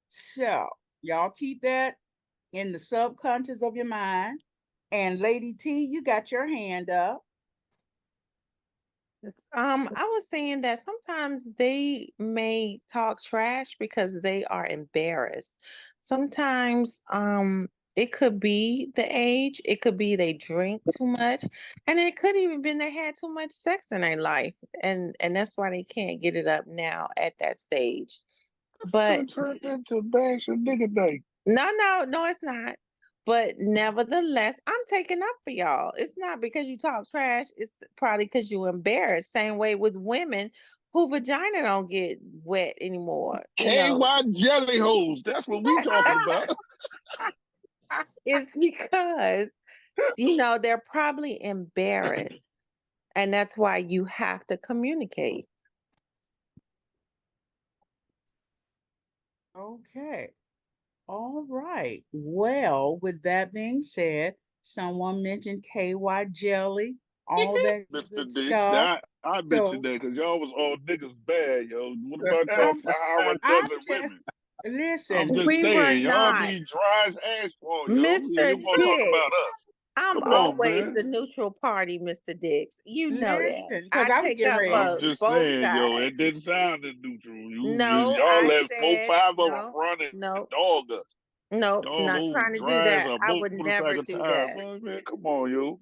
Speaker 2: So y'all keep that in the subconscious of your mind. And Lady T, you got your hand up.
Speaker 3: I was saying that sometimes they may talk trash because they are embarrassed. Sometimes it could be the age, it could be they drink too much, and it could even been they had too much sex in their life, and that's why they can't get it up now at that stage. But
Speaker 6: Turned into bash a nigga day.
Speaker 3: no, it's not. But nevertheless, I'm taking up for y'all. It's not because you talk trash. It's probably because you're embarrassed. Same way with women who vagina don't get wet anymore.
Speaker 6: KY jelly hoes. That's what we talking about.
Speaker 3: It's because, they're probably embarrassed. And that's why you have to communicate.
Speaker 2: Okay. All right. Well, with that being said, someone mentioned KY jelly, all that
Speaker 6: Mr.
Speaker 2: good
Speaker 6: Dix.
Speaker 2: stuff.
Speaker 6: Now I mentioned
Speaker 2: So
Speaker 6: that because y'all was all niggas bad, yo. What about y'all
Speaker 2: I'm,
Speaker 6: flower
Speaker 2: I'm
Speaker 6: dozen
Speaker 2: just
Speaker 6: women? I'm
Speaker 2: listen.
Speaker 6: just
Speaker 3: We were
Speaker 6: saying, y'all
Speaker 3: not.
Speaker 6: be dry as asphalt, yo.
Speaker 3: Mr.
Speaker 6: You want to talk about
Speaker 3: Dix,
Speaker 6: us?
Speaker 3: I'm
Speaker 6: Come on,
Speaker 3: always the
Speaker 6: man.
Speaker 3: neutral party, Mr. Dix. You know that.
Speaker 2: Listen, because
Speaker 3: I
Speaker 2: I was
Speaker 3: take
Speaker 2: getting
Speaker 3: up
Speaker 2: ready.
Speaker 6: I'm
Speaker 3: for
Speaker 6: just
Speaker 3: both
Speaker 6: saying, yo.
Speaker 3: sides.
Speaker 6: It didn't sound as neutral.
Speaker 3: No,
Speaker 6: Y'all
Speaker 3: I
Speaker 6: let
Speaker 3: said
Speaker 6: 4, 5 of them
Speaker 3: no,
Speaker 6: run and
Speaker 3: no,
Speaker 6: dog us.
Speaker 3: no,
Speaker 6: Y'all
Speaker 3: not
Speaker 6: old
Speaker 3: trying to do
Speaker 6: dry as
Speaker 3: that.
Speaker 6: a
Speaker 3: I would never
Speaker 6: motorcycle
Speaker 3: do
Speaker 6: tire.
Speaker 3: that.
Speaker 6: Man, come on, yo.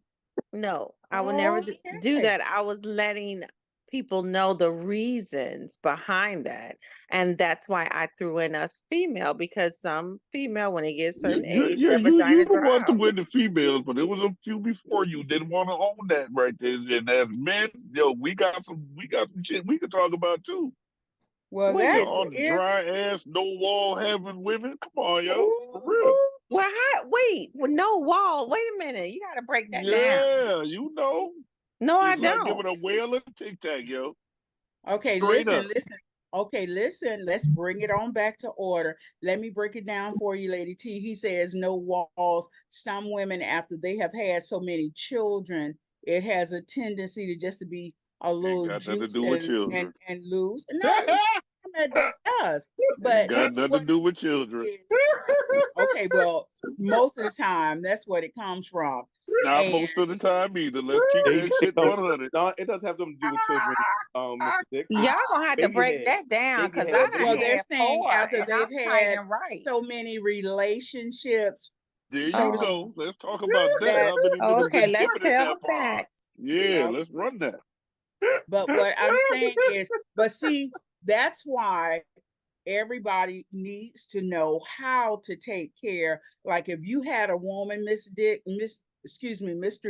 Speaker 3: No, I would never do
Speaker 2: Okay.
Speaker 3: that. I was letting people know the reasons behind that. And that's why I threw in us female, because some female, when they get a certain age,
Speaker 6: Yeah,
Speaker 3: their
Speaker 6: you
Speaker 3: vagina
Speaker 6: the
Speaker 3: dry
Speaker 6: one to
Speaker 3: out.
Speaker 6: win the females, but it was a few before you didn't want to own that right there. And as men, yo, we got some shit we could talk about too.
Speaker 2: Well,
Speaker 3: What
Speaker 2: that
Speaker 3: is
Speaker 6: Y'all
Speaker 3: it?
Speaker 2: is.
Speaker 6: dry ass, no wall having women. Come on, yo, for real.
Speaker 3: Ooh, well, wait, well, no wall. Wait a minute. You got to break that down.
Speaker 6: Yeah, you know,
Speaker 3: No, I
Speaker 6: it's like
Speaker 3: don't.
Speaker 6: giving a whale a tic tac, yo.
Speaker 2: Okay,
Speaker 6: Straight
Speaker 2: listen,
Speaker 6: up.
Speaker 2: listen. Okay, listen. Let's bring it on back to order. Let me break it down for you, Lady T. He says no walls. Some women, after they have had so many children, it has a tendency to just to be a
Speaker 6: Ain't
Speaker 2: little
Speaker 6: got nothing to
Speaker 2: juice
Speaker 6: do with
Speaker 2: and
Speaker 6: children.
Speaker 2: loose. No, it does.
Speaker 6: Ain't
Speaker 2: But
Speaker 6: got nothing to
Speaker 2: what
Speaker 6: do with children.
Speaker 2: it is, okay, well, most of the time, that's what it comes from.
Speaker 6: Not
Speaker 2: And
Speaker 6: most of the time either. Let's keep
Speaker 4: It,
Speaker 6: that
Speaker 4: it
Speaker 6: shit
Speaker 4: don't
Speaker 6: 100.
Speaker 4: no, it does have something to do with children, Mr. Dix.
Speaker 3: Y'all gonna have to
Speaker 4: Baby
Speaker 3: break
Speaker 4: head.
Speaker 3: that down,
Speaker 4: Baby
Speaker 3: because
Speaker 4: head,
Speaker 3: I done
Speaker 2: well,
Speaker 4: baby
Speaker 2: they're
Speaker 3: had
Speaker 2: saying
Speaker 3: 4
Speaker 2: after
Speaker 3: and I'm
Speaker 2: they've
Speaker 3: tight
Speaker 2: had
Speaker 3: and right.
Speaker 2: so many relationships,
Speaker 6: There you
Speaker 2: some of
Speaker 3: Oh,
Speaker 6: go. Let's talk about that.
Speaker 2: that
Speaker 6: How many niggas
Speaker 3: okay.
Speaker 6: been
Speaker 3: Let's
Speaker 6: dipping in
Speaker 3: tell
Speaker 6: that
Speaker 3: the
Speaker 6: pond?
Speaker 3: facts.
Speaker 6: Yeah,
Speaker 2: uh,
Speaker 6: let's run that.
Speaker 2: but what I'm saying is, but see, that's why everybody needs to know how to take care. Like if you had a woman, Mr.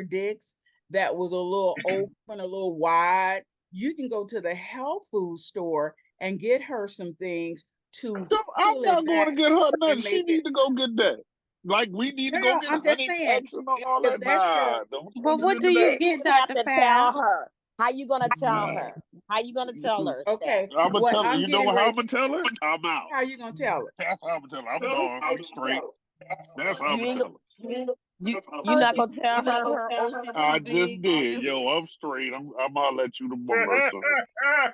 Speaker 2: Dix, that was a little open, a little wide, you can go to the health food store and get her some things to
Speaker 6: I'm
Speaker 2: pull it
Speaker 6: not going to
Speaker 2: back
Speaker 6: get her nothing.
Speaker 2: and
Speaker 6: She
Speaker 2: make it.
Speaker 6: need to go get that. Like we need to go
Speaker 2: No,
Speaker 6: get
Speaker 2: I'm just
Speaker 6: honey
Speaker 2: saying,
Speaker 6: packs and all
Speaker 2: if
Speaker 6: that.
Speaker 2: that's your
Speaker 6: Nah, don't
Speaker 3: But
Speaker 6: turn it
Speaker 3: what do
Speaker 6: into
Speaker 3: you
Speaker 6: that.
Speaker 3: get,
Speaker 13: You have
Speaker 3: Dr.
Speaker 13: to
Speaker 3: Fab?
Speaker 13: tell her. How you gonna tell
Speaker 6: Nah.
Speaker 13: her? How you gonna tell her that?
Speaker 2: okay.
Speaker 6: I'm gonna
Speaker 2: What
Speaker 6: tell her.
Speaker 2: I'm
Speaker 6: You know
Speaker 2: getting
Speaker 6: how
Speaker 2: ready,
Speaker 6: I'm gonna tell her? I'm out.
Speaker 2: how you gonna tell her?
Speaker 6: That's how I'm gonna tell her. I'm gone. I'm straight. That's how I'm
Speaker 13: You
Speaker 6: gonna
Speaker 13: ain't
Speaker 6: tell her.
Speaker 13: you You not gonna tell her ocean
Speaker 6: I
Speaker 13: too
Speaker 6: just
Speaker 13: big?
Speaker 6: did. Yo, I'm straight. I'm gonna let you tomorrow, son.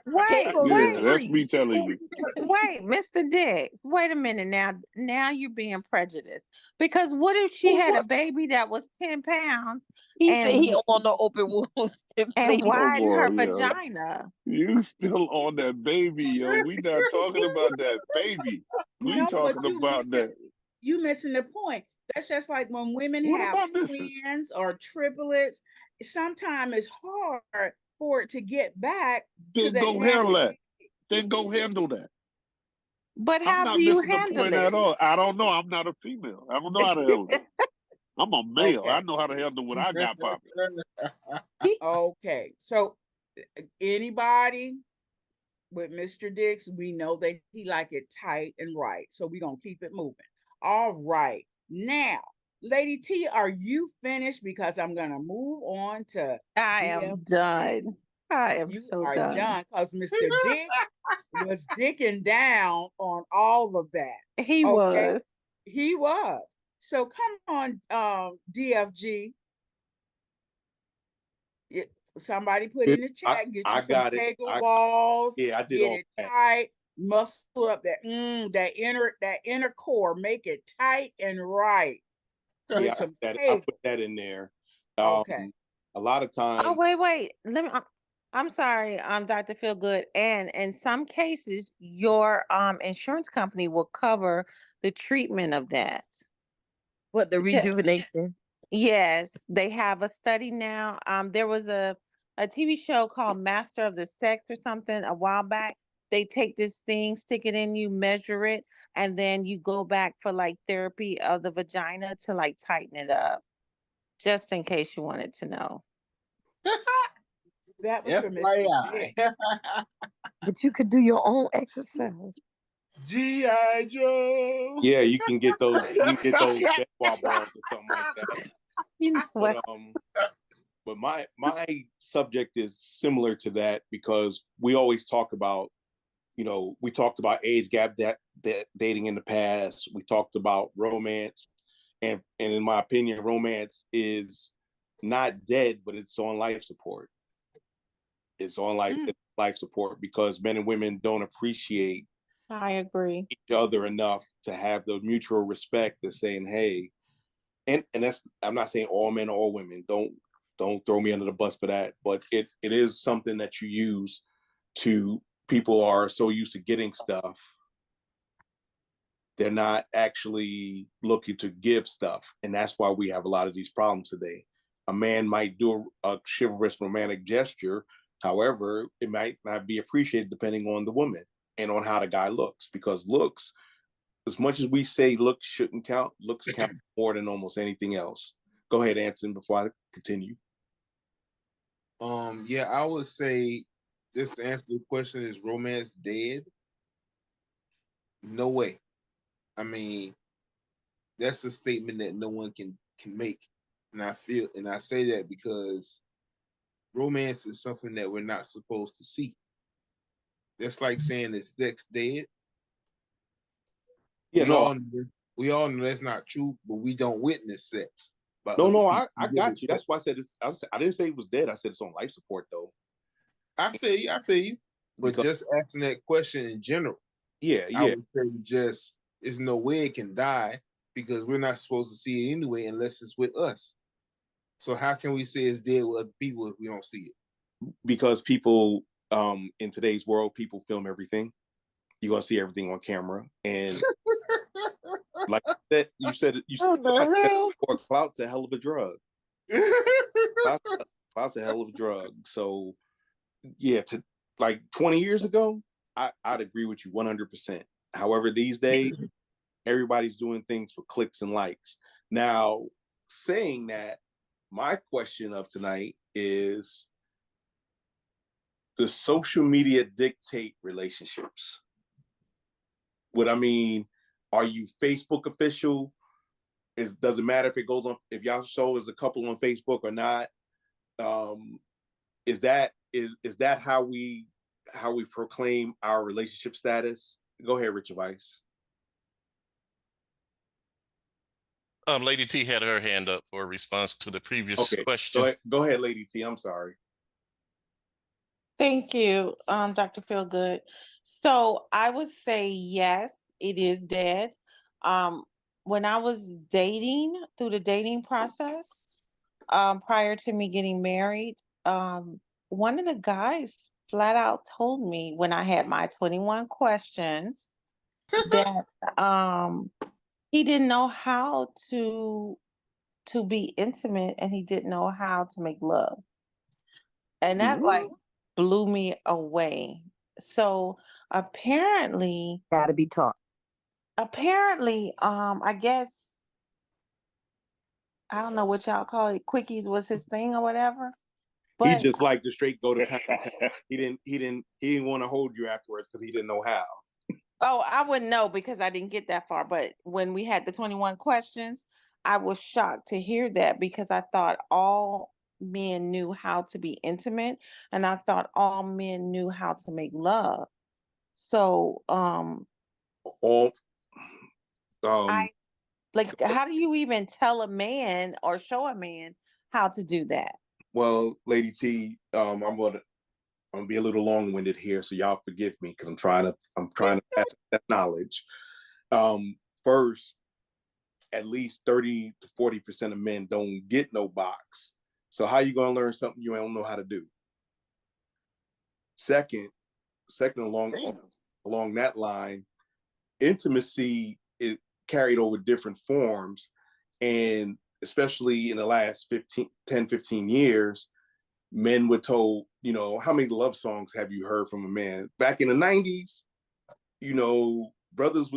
Speaker 3: Wait,
Speaker 6: Yeah, that's me telling you.
Speaker 3: wait, Mr. Dick. Wait a minute now. Now you're being prejudiced. Because what if she had a baby that was 10 pounds
Speaker 13: He said he
Speaker 3: and
Speaker 13: don't want no open wounds
Speaker 3: and
Speaker 13: inflated.
Speaker 6: Come
Speaker 3: widen her
Speaker 6: on, yo.
Speaker 3: vagina?
Speaker 6: You still on that baby, yo. We not talking about that baby. We
Speaker 2: No, but
Speaker 6: talking about that.
Speaker 2: you missing the point. That's just like when women
Speaker 6: What
Speaker 2: have
Speaker 6: am I missing?
Speaker 2: twins or triplets. Sometimes it's hard for it to get back to
Speaker 6: Then
Speaker 2: the
Speaker 6: go handle that.
Speaker 2: healthy.
Speaker 6: Then go handle that.
Speaker 3: But
Speaker 6: I'm
Speaker 3: how
Speaker 6: not
Speaker 3: do you
Speaker 6: missing the
Speaker 3: handle
Speaker 6: point
Speaker 3: it?
Speaker 6: at all. I don't know. I'm not a female. I don't know how to handle that. I'm a male. I
Speaker 2: Okay.
Speaker 6: know how to handle what I got popping.
Speaker 2: Okay. So anybody with Mr. Dix, we know that he like it tight and right. So we're gonna keep it moving. All right. Now, Lady T, are you finished? Because I'm gonna move on to
Speaker 3: I
Speaker 2: DF.
Speaker 3: am done. I am
Speaker 2: You
Speaker 3: so
Speaker 2: are
Speaker 3: done.
Speaker 2: done because Mr. Dick was dicking down on all of that.
Speaker 3: He
Speaker 2: Okay.
Speaker 3: was.
Speaker 2: He was. So come on, DFG. Somebody put in the chat, get you
Speaker 4: I
Speaker 2: some
Speaker 4: got it.
Speaker 2: Kegel balls,
Speaker 4: Yeah, I did
Speaker 2: get
Speaker 4: all
Speaker 2: it
Speaker 4: that.
Speaker 2: tight, muscle up that inner core, make it tight and right with
Speaker 4: Yeah,
Speaker 2: some
Speaker 4: I
Speaker 2: Kegel.
Speaker 4: put that in there.
Speaker 2: Okay.
Speaker 4: A lot of
Speaker 3: Oh,
Speaker 4: times,
Speaker 3: wait. Let me. I'm sorry, Dr. Feelgood. And in some cases, your insurance company will cover the treatment of that.
Speaker 13: What, the
Speaker 3: Yeah.
Speaker 13: rejuvenation?
Speaker 3: Yes, they have a study now. There was a TV show called Master of the Sex or something a while back. They take this thing, stick it in you, measure it, and then you go back for like therapy of the vagina to like tighten it up. Just in case you wanted to know.
Speaker 2: That was for Mr. Dick.
Speaker 13: But you could do your own exercise.
Speaker 10: G.I. Joe.
Speaker 4: yeah, you can get those. You can get those Benoit balls or something like that.
Speaker 3: You know what?
Speaker 4: But my subject is similar to that because we always talk about, we talked about age gap that dating in the past. We talked about romance, and in my opinion, romance is not dead, but it's on life support. It's on life support because men and women don't appreciate
Speaker 3: I agree.
Speaker 4: each other enough to have the mutual respect of saying, hey, and that's, I'm not saying all men or all women, don't throw me under the bus for that, but it is something that you use to, people are so used to getting stuff, they're not actually looking to give stuff. And that's why we have a lot of these problems today. A man might do a chivalrous romantic gesture. However, it might not be appreciated depending on the woman and on how the guy looks, because looks, as much as we say looks shouldn't count, looks count more than almost anything else. Go ahead, Anson, before I continue.
Speaker 10: Yeah, I would say, just to answer the question, is romance dead? No way. I mean, that's a statement that no one can make. And I say that because romance is something that we're not supposed to see. That's like saying is sex dead.
Speaker 4: Yeah,
Speaker 10: we all know that's not true, but we don't witness sex.
Speaker 4: No, I got you. That's why I said this. I didn't say it was dead. I said it's on life support though.
Speaker 10: I feel you. But just asking that question in general.
Speaker 4: Yeah.
Speaker 10: I would say just there's no way it can die because we're not supposed to see it anyway unless it's with us. So how can we say it's dead with other people if we don't see it?
Speaker 4: Because people, in today's world, people film everything. You're gonna see everything on camera, and like that, you said or clout's a hell of a drug. Clout's a hell of a drug. So yeah, to like 20 years ago, I'd agree with you 100%. However, these days, everybody's doing things for clicks and likes. Now, saying that, my question of tonight is, does social media dictate relationships? What I mean, are you Facebook official? It doesn't matter if it goes on, if y'all show is a couple on Facebook or not. Is that how we proclaim our relationship status? Go ahead, Richard Weiss.
Speaker 11: Lady T had her hand up for a response to the previous
Speaker 4: Okay,
Speaker 11: question.
Speaker 4: go ahead, Lady T. I'm sorry.
Speaker 3: Thank you, Dr. Feelgood. So I would say yes, it is dead. When I was dating through the dating process, prior to me getting married, one of the guys flat out told me when I had my 21 questions that he didn't know how to be intimate and he didn't know how to make love. And that like blew me away. So apparently,
Speaker 13: Gotta be taught.
Speaker 3: I guess I don't know what y'all call it, quickies was his thing or whatever.
Speaker 4: He
Speaker 3: But
Speaker 4: just liked to straight go to pound town. He didn't want to hold you afterwards because he didn't know how.
Speaker 3: oh, I wouldn't know because I didn't get that far. But when we had the 21 questions, I was shocked to hear that because I thought all men knew how to be intimate and I thought all men knew how to make love. So
Speaker 4: All
Speaker 3: I like how do you even tell a man or show a man how to do that?
Speaker 4: well, Lady T, I'm gonna be a little long-winded here, so y'all forgive me because I'm trying to pass that knowledge. First, at least 30 to 40% of men don't get no box. So how you gonna learn something you don't know how to do? Second, along that line, intimacy is carried over different forms, and especially in the last 15 years, men were told, how many love songs have you heard from a man? Back in the 90s, brothers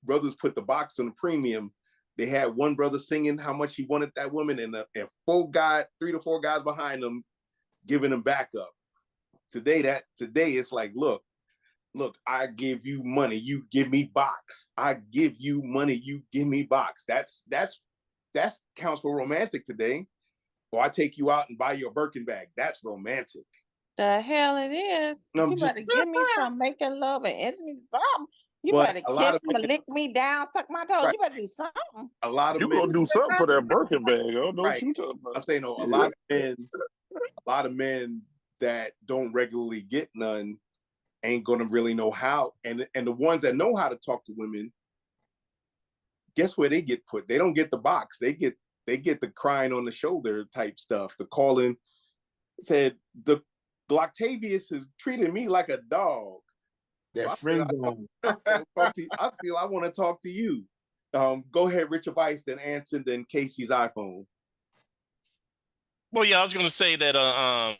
Speaker 4: brothers put the box on the premium. They had one brother singing how much he wanted that woman, and 3 to 4 guys behind them giving him backup. Today it's like, look, I give you money, you give me box. I give you money, you give me box. That counts for romantic today. Or I take you out and buy you a Birkin bag. That's romantic.
Speaker 3: The hell it is. You better give me some making love and intimacy something. You better kiss me, lick me down, suck my toes.
Speaker 4: Right.
Speaker 3: You better do something.
Speaker 4: A lot of
Speaker 6: You
Speaker 4: men
Speaker 6: gonna do something for that Birkin bag? I don't know
Speaker 4: right.
Speaker 6: what you talking about.
Speaker 4: I'm saying no. A lot of men that don't regularly get none ain't gonna really know how. And the ones that know how to talk to women, guess where they get put? They don't get the box. They get the crying on the shoulder type stuff. The calling said the Octavius is treating me like a dog.
Speaker 10: That
Speaker 4: So
Speaker 10: friend
Speaker 4: I feel I want to talk to you. Go ahead, Richard Weiss, then answer then Casey's iPhone.
Speaker 11: Well, yeah, I was going to say that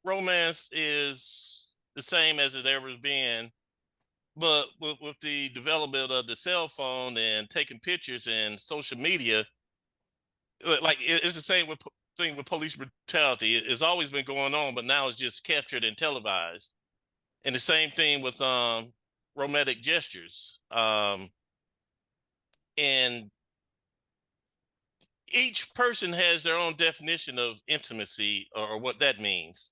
Speaker 11: romance is the same as it ever been, but with the development of the cell phone and taking pictures and social media, like it's the same thing with police brutality. It's always been going on, but now it's just captured and televised. And the same thing with romantic gestures. And each person has their own definition of intimacy or what that means.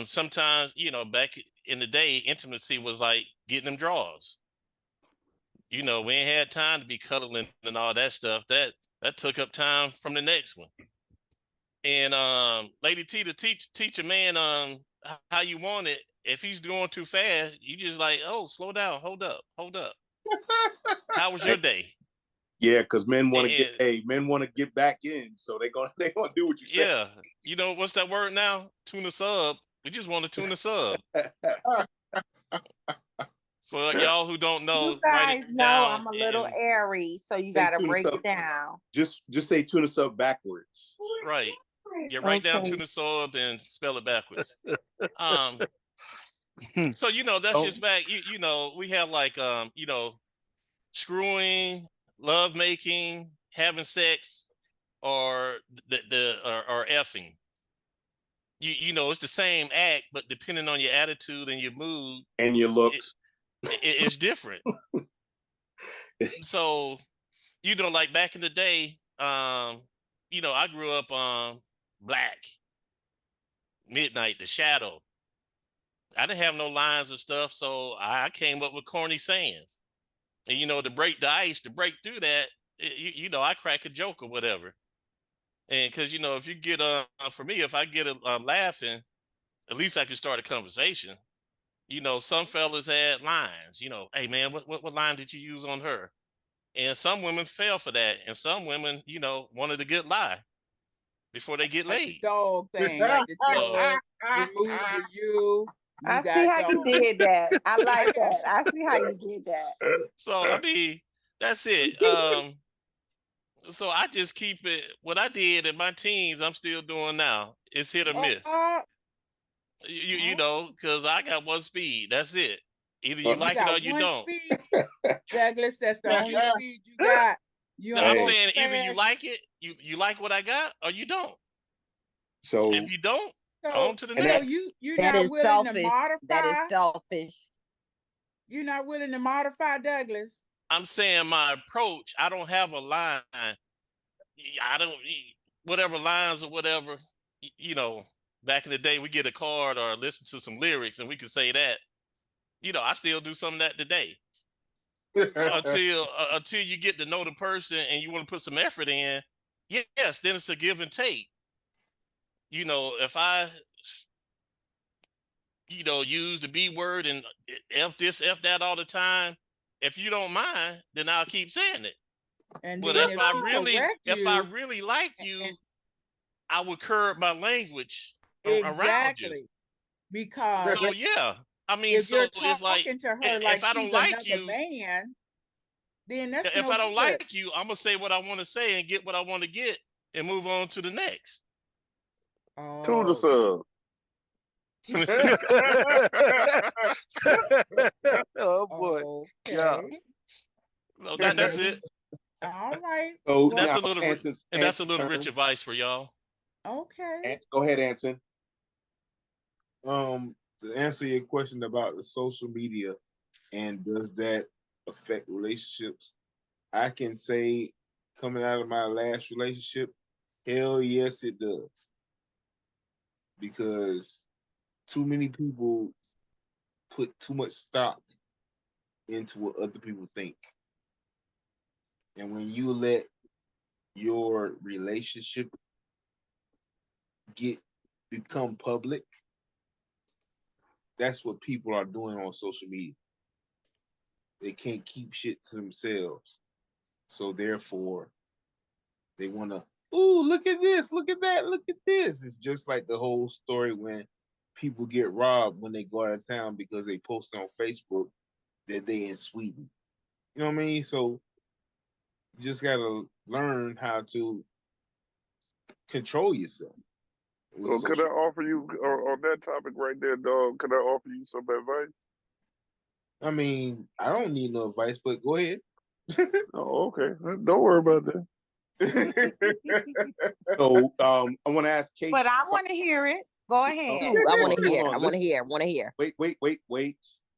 Speaker 11: Sometimes, back in the day, intimacy was like getting them draws. We ain't had time to be cuddling and all that stuff. That took up time from the next one. And Lady T, to teach a man how you want it. If he's going too fast, you just like, oh, slow down, hold up. How was your day?
Speaker 4: Yeah, because men want to get back in, so they gonna do what you say.
Speaker 11: Yeah, what's that word now? Tuna sub. We just want to tune a sub. For y'all who don't know,
Speaker 3: you guys
Speaker 11: write it
Speaker 3: know
Speaker 11: down.
Speaker 3: I'm a little airy, so you got to break it down.
Speaker 4: Just say tuna sub backwards.
Speaker 11: Right. Yeah, write down tuna sub and spell it backwards. So that's just back. We have like screwing, love making, having sex, or or effing. It's the same act, but depending on your attitude and your mood
Speaker 4: and your looks,
Speaker 11: it's different. So, like back in the day, I grew up Black, Midnight, The Shadow. I didn't have no lines and stuff, so I came up with corny sayings. And to break the ice, to break through that, you know, I crack a joke or whatever. And because, you know, if you get, for me, if I get laughing, at least I can start a conversation. You know, some fellas had lines, you know, hey man, what line did you use on her? And some women fell for that. And some women, you know, wanted a good lie before they get
Speaker 2: Like the
Speaker 11: laid.
Speaker 2: dog thing, like the
Speaker 11: So,
Speaker 2: dog. You move to you. You
Speaker 3: I see
Speaker 2: got
Speaker 3: how
Speaker 2: dog.
Speaker 3: you did that. I
Speaker 2: I
Speaker 3: like
Speaker 2: got
Speaker 3: that.
Speaker 2: you.
Speaker 3: I see how you did that.
Speaker 11: so I mean, that's it. So I just keep it. What I did in my teens, I'm still doing now. It's hit or miss.
Speaker 2: Oh,
Speaker 11: You know, because I got one speed. That's it. Either you
Speaker 2: you
Speaker 11: like it or
Speaker 2: got
Speaker 11: you
Speaker 2: one
Speaker 11: don't.
Speaker 2: speed, Douglas. That's the only speed you got. You
Speaker 11: No,
Speaker 2: don't
Speaker 11: I'm
Speaker 2: go
Speaker 4: Hey,
Speaker 11: saying either you
Speaker 2: fast.
Speaker 11: like it, you like what I got, or you don't.
Speaker 4: so
Speaker 11: If you don't,
Speaker 2: So,
Speaker 11: on to the
Speaker 4: and
Speaker 2: so
Speaker 4: that
Speaker 11: next.
Speaker 2: you're
Speaker 12: That
Speaker 2: not
Speaker 12: is
Speaker 2: willing to
Speaker 12: selfish. That is
Speaker 2: modify.
Speaker 12: selfish.
Speaker 2: You're not willing to modify, Douglas.
Speaker 11: I'm saying my approach. I don't have a line. I don't whatever lines or whatever. You know, back in the day, we get a card or listen to some lyrics, and we can say that. You know, I still do some of that today. Until you get to know the person and you want to put some effort in. Yes, then it's a give and take. You know, if I use the B word and F this, F that all the time. If you don't mind, then I'll keep saying it.
Speaker 2: And
Speaker 11: But
Speaker 2: then if she correct
Speaker 11: if I
Speaker 2: you,
Speaker 11: really like you,
Speaker 2: and
Speaker 11: I would curb my language around you.
Speaker 2: exactly, because
Speaker 11: So yeah, I mean,
Speaker 2: if you're
Speaker 11: so it's like
Speaker 2: talking to her like
Speaker 11: if I don't
Speaker 2: she's
Speaker 11: like
Speaker 2: another
Speaker 11: you,
Speaker 2: man, then that's
Speaker 11: if
Speaker 2: no
Speaker 11: I don't
Speaker 2: good.
Speaker 11: like you, I'm gonna say what I want to say and get what I want to get and move on to the next.
Speaker 6: To the
Speaker 2: Oh,
Speaker 6: sub. Oh boy. Yeah.
Speaker 2: okay.
Speaker 11: So that's it.
Speaker 2: All right.
Speaker 4: so
Speaker 11: And that's
Speaker 2: Well,
Speaker 11: a
Speaker 4: now
Speaker 11: little
Speaker 4: Anson's
Speaker 11: rich
Speaker 4: turn.
Speaker 11: advice for y'all.
Speaker 2: okay.
Speaker 4: Go ahead, Anson.
Speaker 10: To answer your question about the social media and does that affect relationships, I can say coming out of my last relationship, hell yes it does. Because too many people put too much stock into what other people think. And when you let your relationship become public, that's what people are doing on social media. They can't keep shit to themselves. So therefore, they want to, ooh, look at this, look at that, look at this. It's just like the whole story when people get robbed when they go out of town because they post on Facebook that they in Sweden. You know what I mean? So you just gotta learn how to control yourself with
Speaker 6: So could I
Speaker 10: social.
Speaker 6: offer you on that topic right there, dog? Could I offer you some advice?
Speaker 10: I mean, I don't need no advice, but go ahead.
Speaker 6: Oh, okay. Don't worry about that.
Speaker 4: So I want to ask Casey.
Speaker 3: But I want to hear it. Go ahead.
Speaker 12: Ooh, I want to
Speaker 4: Hold
Speaker 12: hear.
Speaker 4: on,
Speaker 12: I want to hear. I want to hear.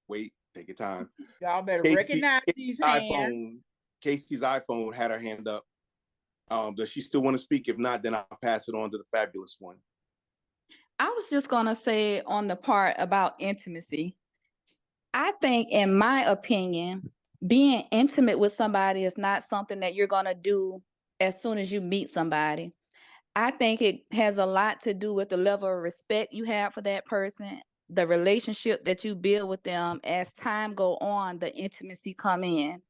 Speaker 4: wait. Take your time.
Speaker 2: Y'all better recognize these hands.
Speaker 4: Casey's iPhone had her hand up. Does she still want to speak? If not, then I'll pass it on to the fabulous one.
Speaker 12: I was just going to say on the part about intimacy. I think, in my opinion, being intimate with somebody is not something that you're going to do as soon as you meet somebody. I think it has a lot to do with the level of respect you have for that person, the relationship that you build with them. As time go on, the intimacy come in.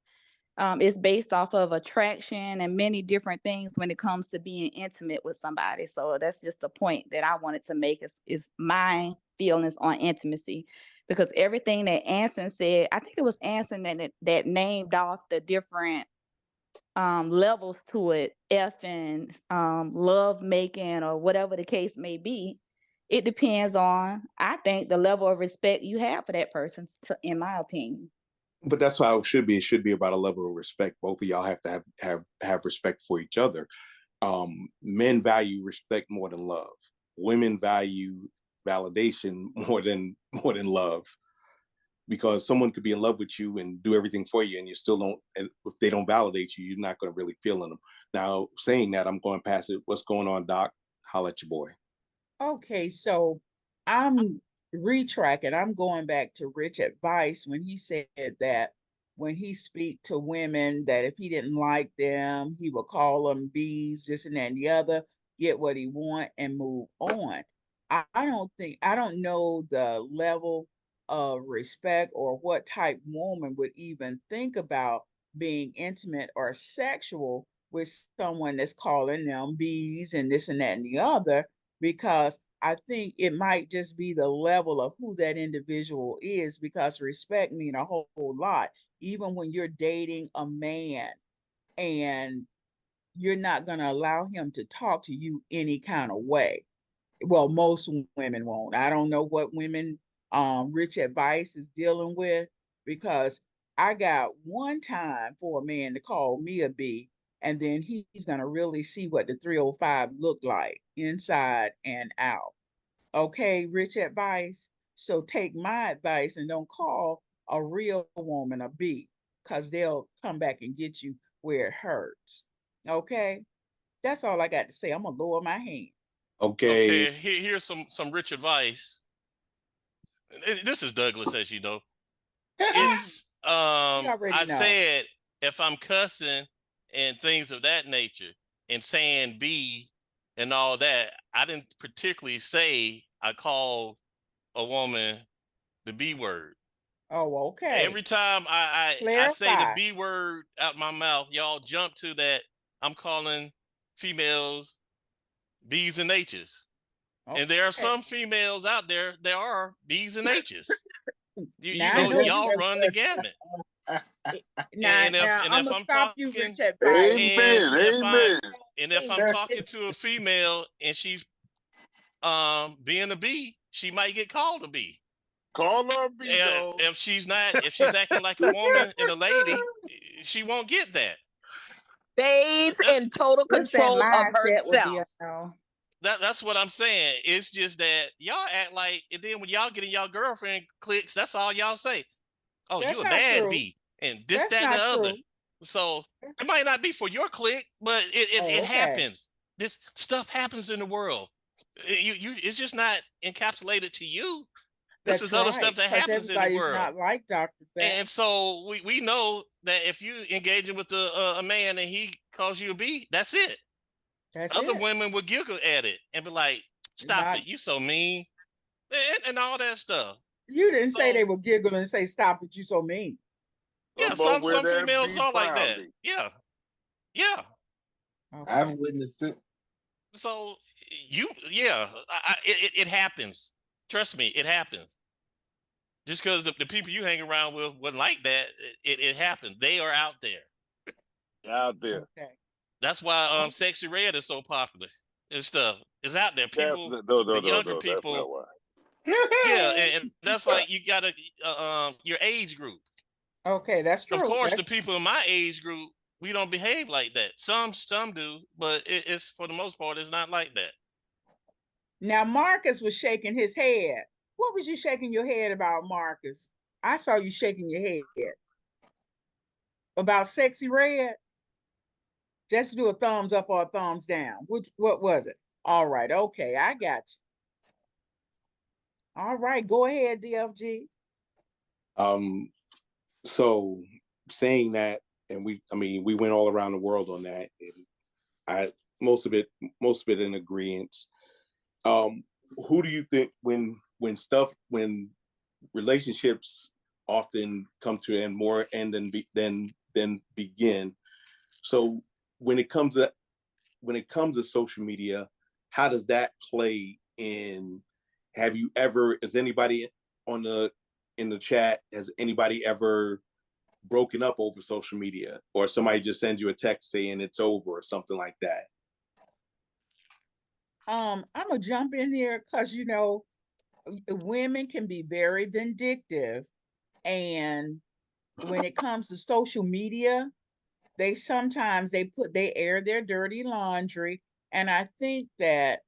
Speaker 12: It's based off of attraction and many different things when it comes to being intimate with somebody. So that's just the point that I wanted to make is my feelings on intimacy. Because everything that Anson said, I think it was Anson that named off the different levels to it, F and love making or whatever the case may be. It depends on, I think, the level of respect you have for that person, in my opinion.
Speaker 4: But that's how it should be. It should be about a level of respect. Both of y'all have to have respect for each other. Men value respect more than love. Women value validation more than love. Because someone could be in love with you and do everything for you, and you still don't. And if they don't validate you, you're not going to really feel in them. Now, saying that, I'm going past it. What's going on, Doc? Holla at your boy.
Speaker 2: Okay, so I'm retracking. I'm going back to Rich advice when he said that when he speak to women that if he didn't like them, he would call them bees, this and that and the other, get what he want and move on. I don't know the level of respect or what type woman would even think about being intimate or sexual with someone that's calling them bees and this and that and the other, because I think it might just be the level of who that individual is, because respect mean a whole lot. Even when you're dating a man and you're not going to allow him to talk to you any kind of way. Well, most women won't. I don't know what women Rich Advice is dealing with, because I got one time for a man to call me a B, and then he's going to really see what the 305 look like inside and out. Okay, Rich Advice. So take my advice and don't call a real woman a B, because they'll come back and get you where it hurts. Okay, that's all I got to say. I'm going to lower my hand.
Speaker 4: Okay.
Speaker 11: Okay, here's some rich advice. This is Douglas, as you know. It's
Speaker 2: You already
Speaker 11: I
Speaker 2: know.
Speaker 11: said if I'm cussing and things of that nature and saying B and all that, I didn't particularly say I call a woman the B word.
Speaker 2: Oh, okay.
Speaker 11: Every time I say the
Speaker 2: Clarify.
Speaker 11: B word out my mouth, y'all jump to that I'm calling females B's and H's. And there are
Speaker 2: Okay.
Speaker 11: some females out there that are B's and H's. You
Speaker 2: Now I
Speaker 11: know,
Speaker 2: know you.
Speaker 11: y'all run the gamut.
Speaker 2: Now,
Speaker 11: And if
Speaker 2: now I'm gonna
Speaker 11: I'm
Speaker 2: stop you,
Speaker 11: talking
Speaker 2: Rich Advice.
Speaker 11: and
Speaker 6: Amen.
Speaker 11: if I'm
Speaker 6: Amen.
Speaker 11: talking to a female and she's being a B, she might get called a B.
Speaker 6: Call her B dog.
Speaker 11: If she's acting like a woman and a lady, she won't get that.
Speaker 13: Stays in total
Speaker 1: What's that
Speaker 13: control of
Speaker 1: mindset would be a
Speaker 13: herself.
Speaker 1: no.
Speaker 11: That's what I'm saying. It's just that y'all act like, and then when y'all get in y'all girlfriend clicks, that's all y'all say. Oh, you
Speaker 2: That's
Speaker 11: a
Speaker 2: not
Speaker 11: bad
Speaker 2: true.
Speaker 11: B, and this,
Speaker 2: That's
Speaker 11: that, and the
Speaker 2: not
Speaker 11: other.
Speaker 2: true.
Speaker 11: So it might not be for your clique, but
Speaker 2: Oh,
Speaker 11: it
Speaker 2: okay.
Speaker 11: happens. This stuff happens in the world. It's just not encapsulated to you. This
Speaker 2: That's
Speaker 11: is other stuff
Speaker 2: right.
Speaker 11: that
Speaker 2: Because
Speaker 11: happens in the
Speaker 2: everybody's
Speaker 11: world.
Speaker 2: not like Dr. Fat.
Speaker 11: And so we know that if you engaging with a man and he calls you a B, that's it.
Speaker 2: That's
Speaker 11: Other
Speaker 2: it.
Speaker 11: women would giggle at it and be like, "Stop
Speaker 2: Not
Speaker 11: it, you so mean," and all that stuff.
Speaker 2: you didn't say
Speaker 11: So
Speaker 2: they would giggle and say, "Stop it, you so mean."
Speaker 11: yeah,
Speaker 6: But wear
Speaker 11: some
Speaker 6: that
Speaker 11: females
Speaker 6: B
Speaker 11: are like that.
Speaker 6: proudly.
Speaker 11: Yeah, yeah.
Speaker 2: Okay.
Speaker 10: I've witnessed it.
Speaker 11: So it happens. Trust me, it happens. Just because the people you hang around with wasn't like that, it happens. They are out there.
Speaker 6: Out there.
Speaker 2: Okay.
Speaker 11: That's why
Speaker 2: Oh,
Speaker 11: Sexy Red is so popular and stuff. It's out there.
Speaker 6: That's
Speaker 11: People,
Speaker 6: no.
Speaker 11: the younger
Speaker 6: That's not
Speaker 11: people,
Speaker 6: why.
Speaker 11: yeah, and that's like you gotta your age group.
Speaker 2: okay, that's
Speaker 11: Of
Speaker 2: true.
Speaker 11: course,
Speaker 2: That's
Speaker 11: the people in my age group, we don't behave like that. Some do, but it's for the most part, it's not like that.
Speaker 2: now Marcus was shaking his head. What was you shaking your head about, Marcus? I saw you shaking your head about Sexy Red. Just do a thumbs up or a thumbs down. What was it? All right, okay, I got you. All right, go ahead, DFG.
Speaker 4: So saying that, and I mean, we went all around the world on that, and I most of it in agreement. Who do you think when relationships often come to end more end than begin? So when it comes to social media, how does that play in? Has anybody on in the chat, has anybody ever broken up over social media, or somebody just sends you a text saying it's over or something like that?
Speaker 2: I'm gonna jump in here because women can be very vindictive, and when it comes to social media, they sometimes they air their dirty laundry, and I think that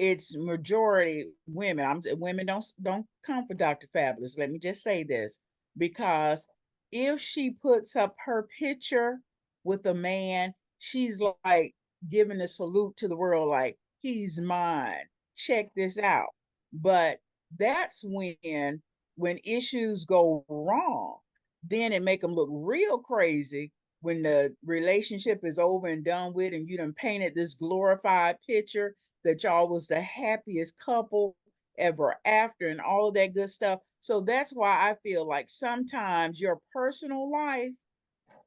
Speaker 2: it's majority women. Women don't come for Dr. Fabulous. Let me just say this, because if she puts up her picture with a man, she's like giving a salute to the world, like he's mine. Check this out. But that's when issues go wrong. then it make them look real crazy when the relationship is over and done with, and you done painted this glorified picture that y'all was the happiest couple ever after and all of that good stuff. So that's why I feel like sometimes your personal life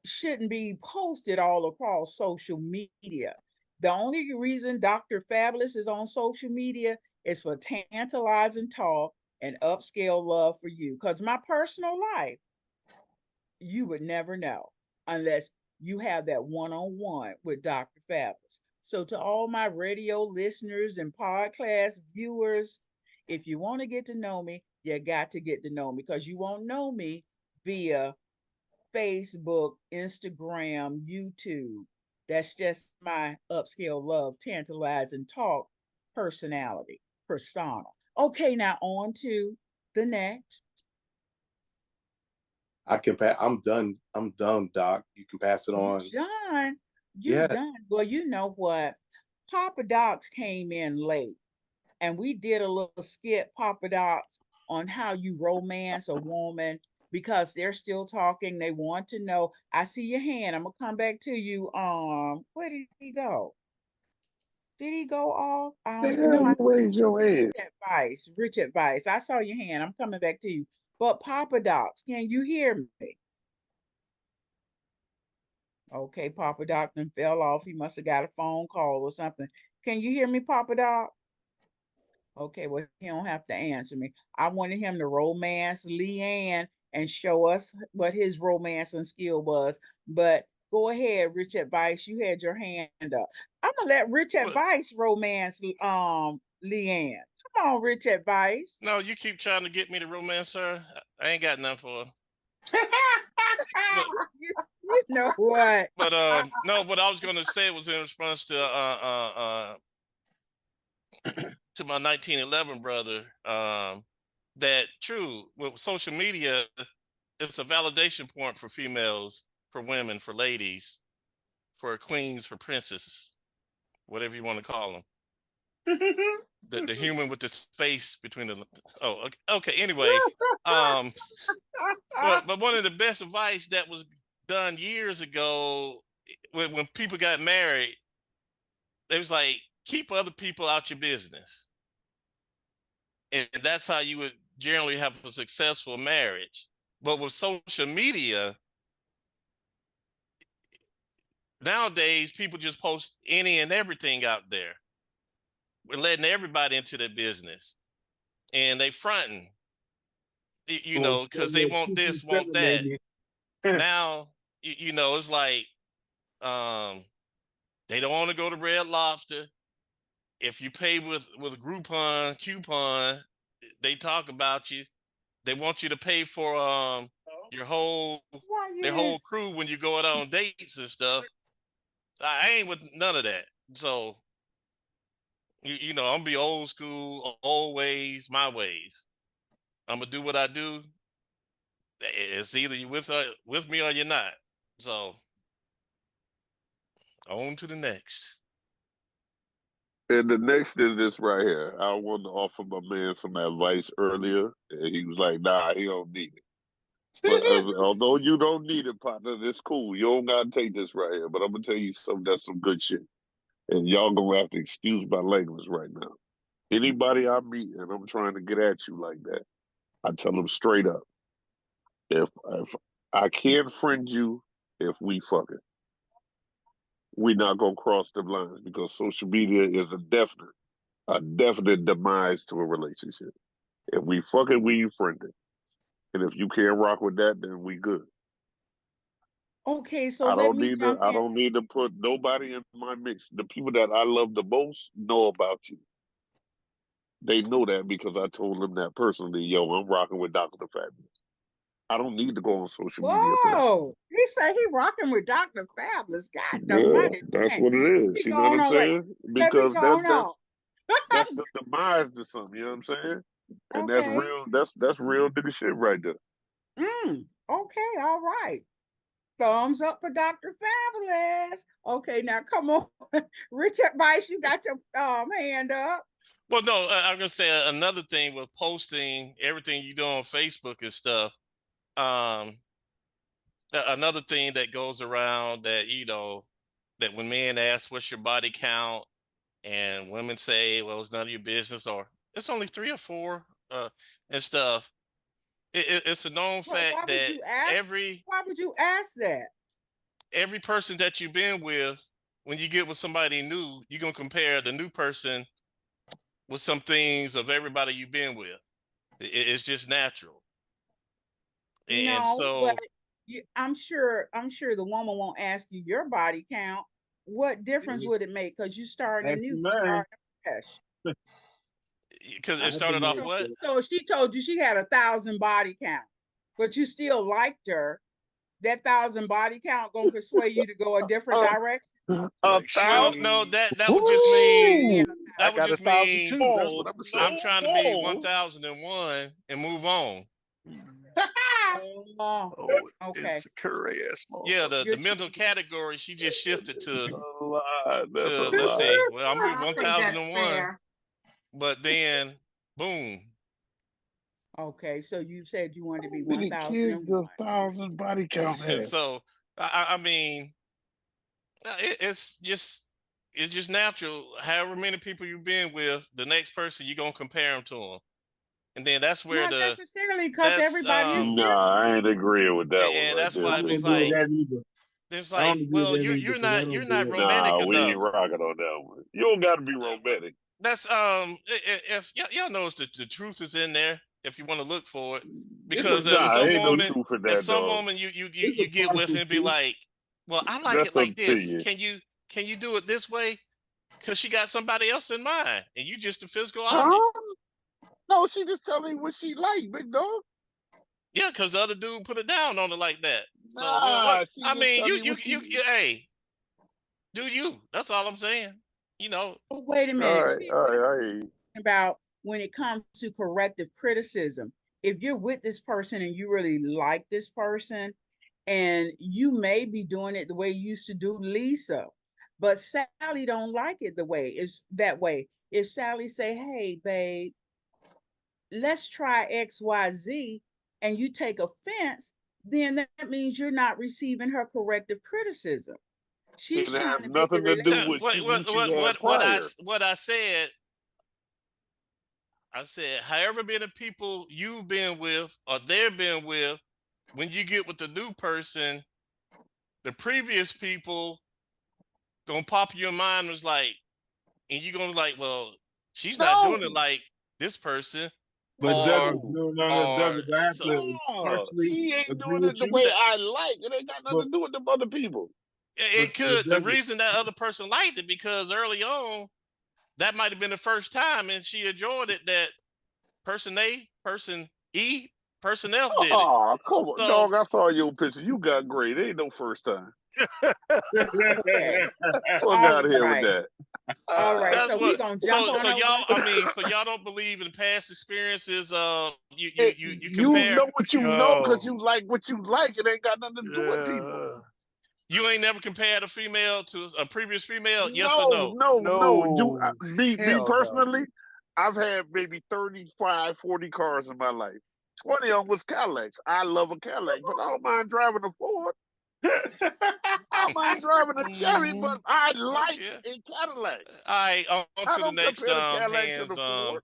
Speaker 2: shouldn't be posted all across social media. The only reason Dr. Fabulous is on social media is for tantalizing talk and upscale love for you. Because my personal life, you would never know unless you have that one on one with Dr. Fabulous. So, to all my radio listeners and podcast viewers, if you want to get to know me, you got to get to know me because you won't know me via Facebook, Instagram, YouTube. That's just my upscale love, tantalizing talk personality, persona. Okay, now on to the next.
Speaker 4: I'm done. I'm done, Doc. You can pass it on.
Speaker 2: You done. You
Speaker 4: Yeah.
Speaker 2: done. Well, you know what? Papa Docs came in late and we did a little skit, Papa Docs, on how you romance a woman because they're still talking. They want to know. I see your hand. I'm gonna come back to you. Where did he go? Did he go off?
Speaker 6: The
Speaker 2: No,
Speaker 6: hell
Speaker 2: I
Speaker 6: you raise your hand?
Speaker 2: rich advice. Rich advice. I saw your hand. I'm coming back to you. But Papa Docs, can you hear me? Okay, Papa Doc then fell off. He must have got a phone call or something. Can you hear me, Papa Doc? Okay, well, he don't have to answer me. I wanted him to romance Leanne and show us what his romancing skill was. But go ahead, Rich Advice. You had your hand up. I'm gonna let Rich
Speaker 11: Well,
Speaker 2: Advice romance Leanne. Come on, Rich Advice.
Speaker 11: no, you keep trying to get me to romance her. I ain't got nothing for her. But
Speaker 2: You know what?
Speaker 11: no, what I was gonna say was in response to my 1911 brother. That true with social media, it's a validation point for females, for women, for ladies, for queens, for princesses, whatever you want to call them. The human with the space between the okay. Anyway, um, but one of the best advice that was done years ago when people got married, it was like keep other people out your business, and that's how you would generally have a successful marriage. But with social media nowadays, people just post any and everything out there. We're letting everybody into their business, and they fronting, you
Speaker 10: So
Speaker 11: know, because they want this, want that.
Speaker 10: lady.
Speaker 11: Now, you know, it's like um, they don't want to go to Red Lobster. If you pay with Groupon, coupon, they talk about you. They want you to pay for your whole their whole crew when you go out on dates and stuff. I ain't with none of that. So you know, I'm gonna be old school, old ways, my ways. I'm gonna do what I do. It's either you with me or you're not. So on to the next.
Speaker 6: And the next is this right here. I wanted to offer my man some advice earlier, and he was like, "Nah, he don't need it." But although you don't need it, partner, it's cool. You don't gotta take this right here. But I'm gonna tell you something that's some good shit, and y'all gonna have to excuse my language right now. Anybody I meet and I'm trying to get at you like that, I tell them straight up, if I can't friend you, if we fucking, we not gonna cross the lines because social media is a definite demise to a relationship. If we fucking, we friendly. And if you can't rock with that, then we good.
Speaker 2: Okay, so let me jump
Speaker 6: I
Speaker 2: in.
Speaker 6: don't need to put nobody in my mix. The people that I love the most know about you. They know that because I told them that personally. Yo, I'm rocking with Dr. Fabulous. I don't need to go on social media for that.
Speaker 2: Whoa, he say he rocking with Dr. Fabulous. God the
Speaker 6: Yeah,
Speaker 2: mighty
Speaker 6: that's
Speaker 2: thing.
Speaker 6: what it
Speaker 2: Let
Speaker 6: is.
Speaker 2: me
Speaker 6: You
Speaker 2: go
Speaker 6: know what
Speaker 2: on
Speaker 6: I'm
Speaker 2: away.
Speaker 6: saying?
Speaker 2: Let me
Speaker 6: Because
Speaker 2: go on on.
Speaker 6: that's the demise to something. You know what I'm saying? And that's
Speaker 2: Okay.
Speaker 6: real. That's real nigga shit right there.
Speaker 2: Okay, all right. Thumbs up for Dr. Fabulous. Okay, now come on. Richard Bice, you got your hand up.
Speaker 11: Well, no, I'm gonna say another thing with posting everything you do on Facebook and stuff. Um, another thing that goes around that that when men ask what's your body count and women say, well, it's none of your business, or it's only 3 or 4, and stuff. It's a known
Speaker 2: Well,
Speaker 11: fact that
Speaker 2: why would you ask that?
Speaker 11: every person that you've been with, when you get with somebody new, you're gonna compare the new person with some things of everybody you've been with. It's just natural. And
Speaker 2: No, but
Speaker 11: so
Speaker 2: I'm sure the woman won't ask you your body count. What difference would it make? Because you starting
Speaker 10: That's
Speaker 2: anew, you
Speaker 10: mine.
Speaker 2: starting fresh.
Speaker 11: because
Speaker 10: I
Speaker 11: it
Speaker 10: have to
Speaker 11: started off
Speaker 10: make
Speaker 11: what?
Speaker 2: So if she told you she had 1,000 body count, but you still liked her, that 1,000 body count gonna persuade you to go a different direction.
Speaker 6: A
Speaker 14: Like,
Speaker 11: Well,
Speaker 6: thousand.
Speaker 11: no,
Speaker 14: shoot.
Speaker 11: that would just mean
Speaker 6: Woo!
Speaker 14: I
Speaker 11: that would
Speaker 14: got
Speaker 11: just
Speaker 14: 1,000
Speaker 11: mean
Speaker 14: too. That's what I'm
Speaker 11: I'm
Speaker 14: saying.
Speaker 11: trying to be 1,001 and move on.
Speaker 2: Oh,
Speaker 14: Oh,
Speaker 2: okay.
Speaker 14: insecure ass
Speaker 11: Yeah,
Speaker 14: motherfucker.
Speaker 11: the
Speaker 2: You're
Speaker 11: mental category she just shifted
Speaker 14: That's a lie. That's a
Speaker 11: let's
Speaker 14: lie.
Speaker 11: see. Well, I'm gonna be
Speaker 3: I think that's
Speaker 11: 1,001,
Speaker 3: fair.
Speaker 11: but then boom.
Speaker 2: okay. So you said you wanted to be
Speaker 6: How many kids does
Speaker 2: 1,001.
Speaker 6: 1,000 body count
Speaker 11: And
Speaker 6: have?
Speaker 11: so I mean, it's just natural. However many people you've been with, the next person you're gonna compare them to them, and then that's where
Speaker 2: Not necessarily, because
Speaker 11: that's
Speaker 2: everybody is
Speaker 6: Nah,
Speaker 2: different.
Speaker 6: I ain't agreeing with that one
Speaker 11: and
Speaker 6: right
Speaker 11: that's
Speaker 6: there,
Speaker 11: why
Speaker 10: I
Speaker 11: it'd be
Speaker 10: don't
Speaker 6: sis.
Speaker 10: agree with
Speaker 11: like
Speaker 10: that either.
Speaker 11: it's
Speaker 10: I
Speaker 11: like,
Speaker 10: don't agree with
Speaker 11: well,
Speaker 10: that either
Speaker 11: you're
Speaker 10: because I
Speaker 11: not
Speaker 10: don't do that.
Speaker 11: romantic
Speaker 6: Nah, we ain't
Speaker 11: enough.
Speaker 6: rocking on that one. You don't got to be
Speaker 11: But
Speaker 6: romantic.
Speaker 11: that's if y'all knows the truth is in there if you want to look for it,
Speaker 10: It's a
Speaker 11: because
Speaker 6: Nah,
Speaker 10: partial
Speaker 6: ain't no
Speaker 10: truth.
Speaker 6: truth in
Speaker 11: if
Speaker 6: that,
Speaker 11: some
Speaker 6: dog.
Speaker 11: woman
Speaker 10: It's a
Speaker 11: you get with
Speaker 10: partial
Speaker 11: and be
Speaker 10: truth.
Speaker 11: like, well, I like
Speaker 6: That's
Speaker 11: it like
Speaker 6: up to
Speaker 11: this.
Speaker 6: you.
Speaker 11: Can you do it this way? Because she got somebody else in mind, and you just a physical object.
Speaker 6: Huh? No, she just telling you what she like, big dog.
Speaker 11: Yeah, because the other dude put it down on her like that. So what?
Speaker 6: Nah, she
Speaker 11: I
Speaker 6: just
Speaker 11: mean,
Speaker 6: telling you what she.
Speaker 11: hey, do you? That's all I'm saying. You know,
Speaker 2: But wait a
Speaker 6: All
Speaker 2: minute.
Speaker 6: right,
Speaker 2: See,
Speaker 6: all
Speaker 2: this is
Speaker 6: right,
Speaker 2: what
Speaker 6: I hear you.
Speaker 2: I'm about when it comes to corrective criticism. If you're with this person and you really like this person, and you may be doing it the way you used to do Lisa, but Sally don't like it the way it's that way. If Sally say, "Hey, babe, let's try XYZ," and you take offense, then that means you're not receiving her corrective criticism. She's
Speaker 6: It has
Speaker 2: trying to make the
Speaker 6: nothing to do with
Speaker 2: relationship.
Speaker 6: who she had prior.
Speaker 11: what I said, however many people you've been with or they've been with, when you get with the new person, the previous people gonna pop in your mind was like, and you're gonna like, well, she's not
Speaker 6: No,
Speaker 11: doing it like this person,
Speaker 10: But
Speaker 11: or
Speaker 10: Douglas,
Speaker 6: no,
Speaker 10: no,
Speaker 11: or
Speaker 10: Douglas, I have
Speaker 11: so
Speaker 10: to
Speaker 6: no.
Speaker 10: partially
Speaker 6: She ain't
Speaker 10: agree
Speaker 6: doing it
Speaker 10: with
Speaker 6: the
Speaker 10: you.
Speaker 6: way
Speaker 11: that
Speaker 6: I like. It ain't got nothing
Speaker 10: But
Speaker 6: to do with them other people.
Speaker 11: it
Speaker 10: but
Speaker 11: could. The
Speaker 10: Douglas,
Speaker 11: reason that other person liked it because early on that might have been the first time and she enjoyed it that person A, person E, person F did it.
Speaker 6: Oh, come on,
Speaker 11: So
Speaker 6: dog. I saw your picture. You got great. Ain't no first time.
Speaker 2: Okay.
Speaker 6: Fuck
Speaker 2: All
Speaker 6: out of here with
Speaker 2: right.
Speaker 6: that.
Speaker 2: All right.
Speaker 11: that's
Speaker 2: So we're
Speaker 11: what.
Speaker 2: gonna jump on over.
Speaker 11: So y'all don't believe in past experiences. You
Speaker 6: You
Speaker 11: compare.
Speaker 6: know what you know because
Speaker 14: Yo,
Speaker 6: you like what you like. It ain't got nothing to do with people.
Speaker 14: yeah.
Speaker 11: You ain't never compared a female to a previous female. Yes or
Speaker 6: No,
Speaker 11: no?
Speaker 6: no, no.
Speaker 14: No,
Speaker 6: Me
Speaker 14: hell no.
Speaker 6: personally, I've had maybe 35, 40 cars in my life. 20 of them was Cadillacs. I love a Cadillac, but I don't mind driving a Ford. I don't mind driving a Chevy,
Speaker 14: Hmm.
Speaker 6: but I like
Speaker 11: Okay.
Speaker 6: a Cadillac.
Speaker 11: All right. On
Speaker 6: I
Speaker 11: to the
Speaker 6: don't
Speaker 11: next
Speaker 6: compare the Cadillac to
Speaker 11: hands.
Speaker 6: the Ford.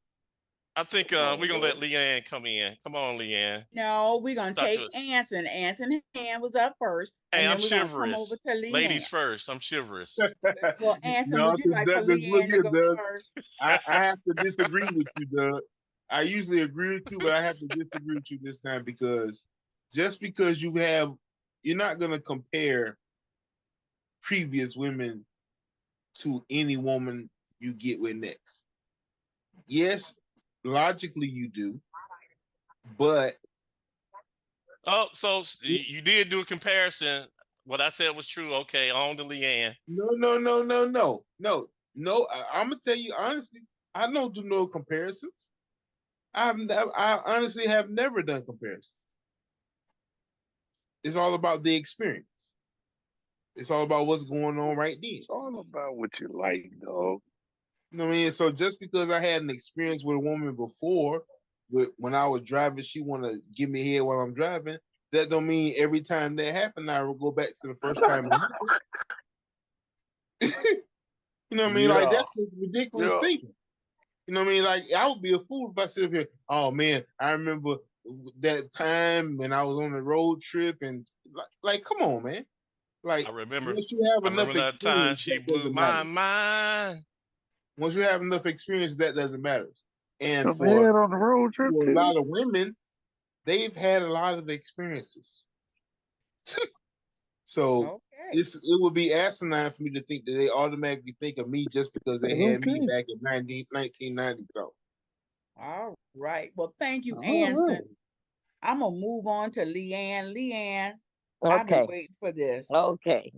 Speaker 11: I think
Speaker 6: Come
Speaker 11: we're
Speaker 6: on,
Speaker 11: gonna let
Speaker 6: dog.
Speaker 11: Leanne come in. Come on, Leanne.
Speaker 2: No, we're gonna
Speaker 11: Talk
Speaker 2: take
Speaker 11: to us.
Speaker 2: Anson. Anson hand was up first,
Speaker 11: Hey,
Speaker 2: and
Speaker 11: I'm
Speaker 2: then we're gonna come over
Speaker 11: chivalrous.
Speaker 2: to Leanne.
Speaker 11: Ladies first. I'm chivalrous.
Speaker 2: Well, Anson,
Speaker 10: no,
Speaker 2: would you
Speaker 10: because
Speaker 2: like for
Speaker 10: Douglas, look
Speaker 2: Leanne to
Speaker 10: here,
Speaker 2: go
Speaker 10: Doug.
Speaker 2: first?
Speaker 10: I have to disagree with you, Doug. I usually agree with you, but I have to disagree with you this time because just because you're not gonna compare previous women to any woman you get with next. Yes, logically you do, but
Speaker 11: Oh, so you did do a comparison. What I said was true. Okay, on to Leanne.
Speaker 10: no. I'm gonna tell you honestly, I don't do no comparisons. I honestly have never done comparisons. It's all about the experience. It's all about what's going on right then.
Speaker 6: It's all about what you like, dog.
Speaker 10: You know what I mean? So just because I had an experience with a woman before, when I was driving, she want to give me head while I'm driving, that don't mean every time that happened, I will go back to the first time it happened. You know what I mean? Like, that's just ridiculous thinking. You know what I mean? Like, I would be a fool if I sit up here, oh man, I remember that time when I was on a road trip, and like come on, man. Like,
Speaker 11: I remember.
Speaker 10: once you have
Speaker 11: I
Speaker 10: enough
Speaker 11: remember that time
Speaker 10: experience,
Speaker 11: she
Speaker 10: that
Speaker 11: blew
Speaker 10: doesn't
Speaker 11: my
Speaker 10: matter.
Speaker 11: mind.
Speaker 10: Once you have enough experience, that doesn't matter. And
Speaker 14: The
Speaker 10: for
Speaker 14: man on the road trip
Speaker 10: a
Speaker 14: too.
Speaker 10: lot of women, they've had a lot of experiences. So it would be asinine for me to think that they automatically think of me just because they had me back in 1990. So,
Speaker 2: All right. Well, thank you,
Speaker 13: All
Speaker 2: Anson.
Speaker 13: right.
Speaker 2: I'm gonna move on to Leanne. Leanne, I've been
Speaker 13: Okay.
Speaker 2: waiting for this.
Speaker 13: Okay.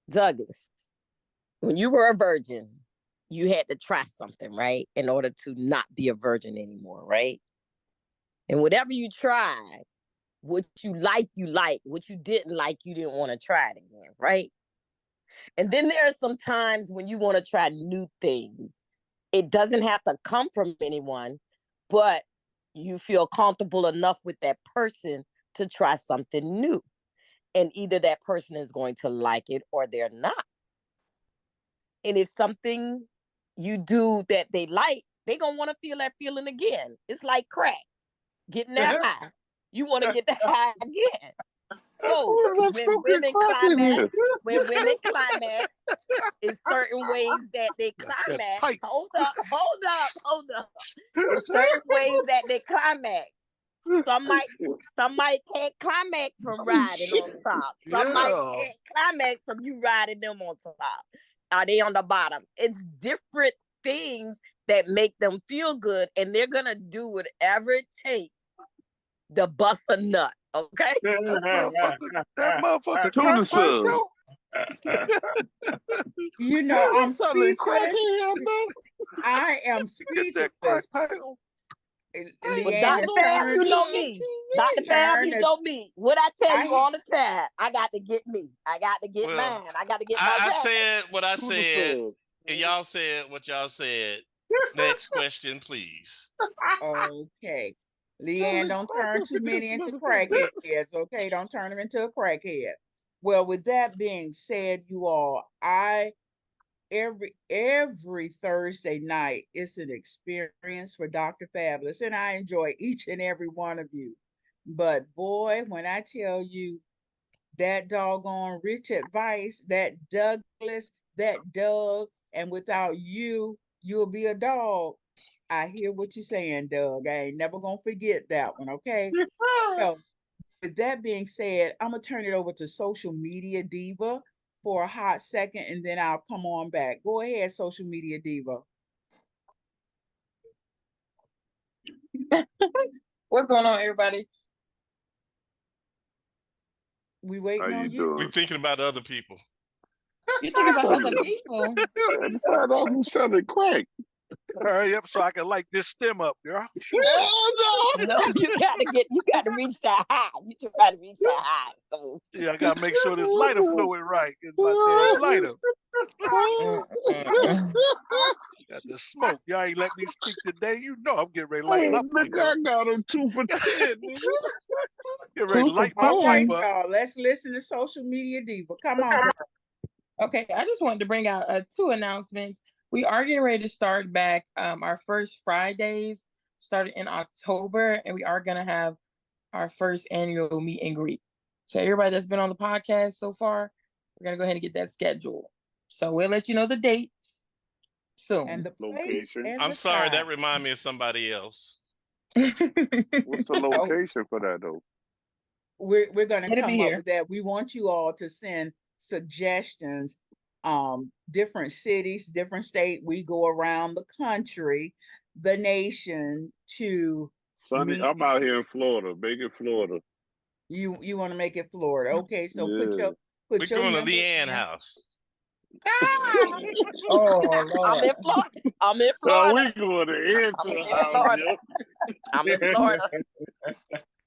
Speaker 13: Douglas, when you were a virgin, you had to try something, right? In order to not be a virgin anymore, right? And whatever you tried, what you like, what you didn't like, you didn't want to try it again, right? And then there are some times when you want to try new things. It doesn't have to come from anyone, but you feel comfortable enough with that person to try something new. And either that person is going to like it or they're not. And if something you do that they like, they're going to want to feel that feeling again. It's like crack, getting that high. You want to get that high again. So when women climax, in certain ways that they climax, hold up. In certain ways that they climax. Some might can't climax from riding on top. Some might can't climax from you riding them on top. Are they on the bottom? It's different things that make them feel good, and they're gonna do whatever it takes to bust a nut. Okay?
Speaker 14: That motherfucker
Speaker 6: Tuna sub.
Speaker 2: You know, I'm
Speaker 14: Something
Speaker 2: speechless. I am
Speaker 14: Get that crack
Speaker 2: speechless.
Speaker 14: title.
Speaker 13: But
Speaker 2: Leanne,
Speaker 13: Dr. Fab,
Speaker 2: turn,
Speaker 13: you know me. Dr. Fab, you
Speaker 2: turn.
Speaker 13: know me. What I tell
Speaker 2: I
Speaker 13: you
Speaker 2: hear-
Speaker 13: all the time, I got to get me. I got to get
Speaker 11: Well,
Speaker 13: mine. I got to get my
Speaker 11: I
Speaker 13: rag.
Speaker 11: said what I
Speaker 6: Tuna
Speaker 11: said,
Speaker 6: sub.
Speaker 11: and y'all said what y'all said. Next question, please.
Speaker 2: Okay. Leanne, don't turn too many into crackheads, okay? Don't turn them into a crackhead. Well, with that being said, you all, every Thursday night it's an experience for Dr. Fabulous, and I enjoy each and every one of you. But boy, when I tell you that doggone rich advice, that Douglas, that Doug, and without you, you'll be a dog. I hear what you're saying, Doug. I ain't never gonna forget that one, okay? So with that being said, I'm gonna turn it over to Social Media Diva for a hot second, and then I'll come on back. Go ahead, Social Media Diva.
Speaker 5: What's going on, everybody?
Speaker 2: We
Speaker 6: How
Speaker 2: waiting on
Speaker 6: you
Speaker 2: you.
Speaker 11: We
Speaker 6: doing?
Speaker 11: thinking about other people.
Speaker 5: You think about other people.
Speaker 6: And find out who selling crack.
Speaker 14: Hurry up so I can light this stem up, girl.
Speaker 13: No, you got to reach that high. You try to reach that high. So.
Speaker 14: Yeah, I gotta make sure this lighter fluid right. It's my damn lighter. Got the smoke. Y'all ain't let me speak today. You know I'm getting ready to lighten up.
Speaker 6: Nigga, I got a 2 for 10, nigga.
Speaker 14: Get ready to light my
Speaker 2: All right,
Speaker 14: pipe up.
Speaker 2: y'all. Let's listen to Social Media Diva. Come on, girl.
Speaker 5: Okay, I just wanted to bring out two announcements. We are getting ready to start back our first Fridays, started in October, and we are going to have our first annual meet and greet. So everybody that's been on the podcast so far, we're going to go ahead and get that scheduled. So we'll let you know the dates soon.
Speaker 2: And the place
Speaker 6: Location.
Speaker 2: and
Speaker 11: I'm
Speaker 2: the
Speaker 11: sorry, that
Speaker 2: time.
Speaker 11: remind me of somebody else.
Speaker 6: What's the location for that though?
Speaker 2: We're gonna
Speaker 5: It'll be
Speaker 2: come up
Speaker 5: here.
Speaker 2: with that. We want you all to send suggestions, different cities, different state. We go around the country, the nation to
Speaker 6: Sunny,
Speaker 2: meet.
Speaker 6: I'm out here in Florida, make it Florida.
Speaker 2: You want to make it Florida. Okay, so put
Speaker 6: Yeah.
Speaker 11: We're
Speaker 2: your
Speaker 11: going to
Speaker 2: number
Speaker 11: Leanne
Speaker 2: in.
Speaker 11: house.
Speaker 5: Oh,
Speaker 13: I'm
Speaker 5: Lord.
Speaker 13: in Florida. I'm in
Speaker 6: Oh, we
Speaker 13: Florida.
Speaker 6: going to
Speaker 13: I'm
Speaker 6: answer
Speaker 13: in
Speaker 6: house,
Speaker 13: Florida.
Speaker 6: yo.
Speaker 13: I'm in Florida.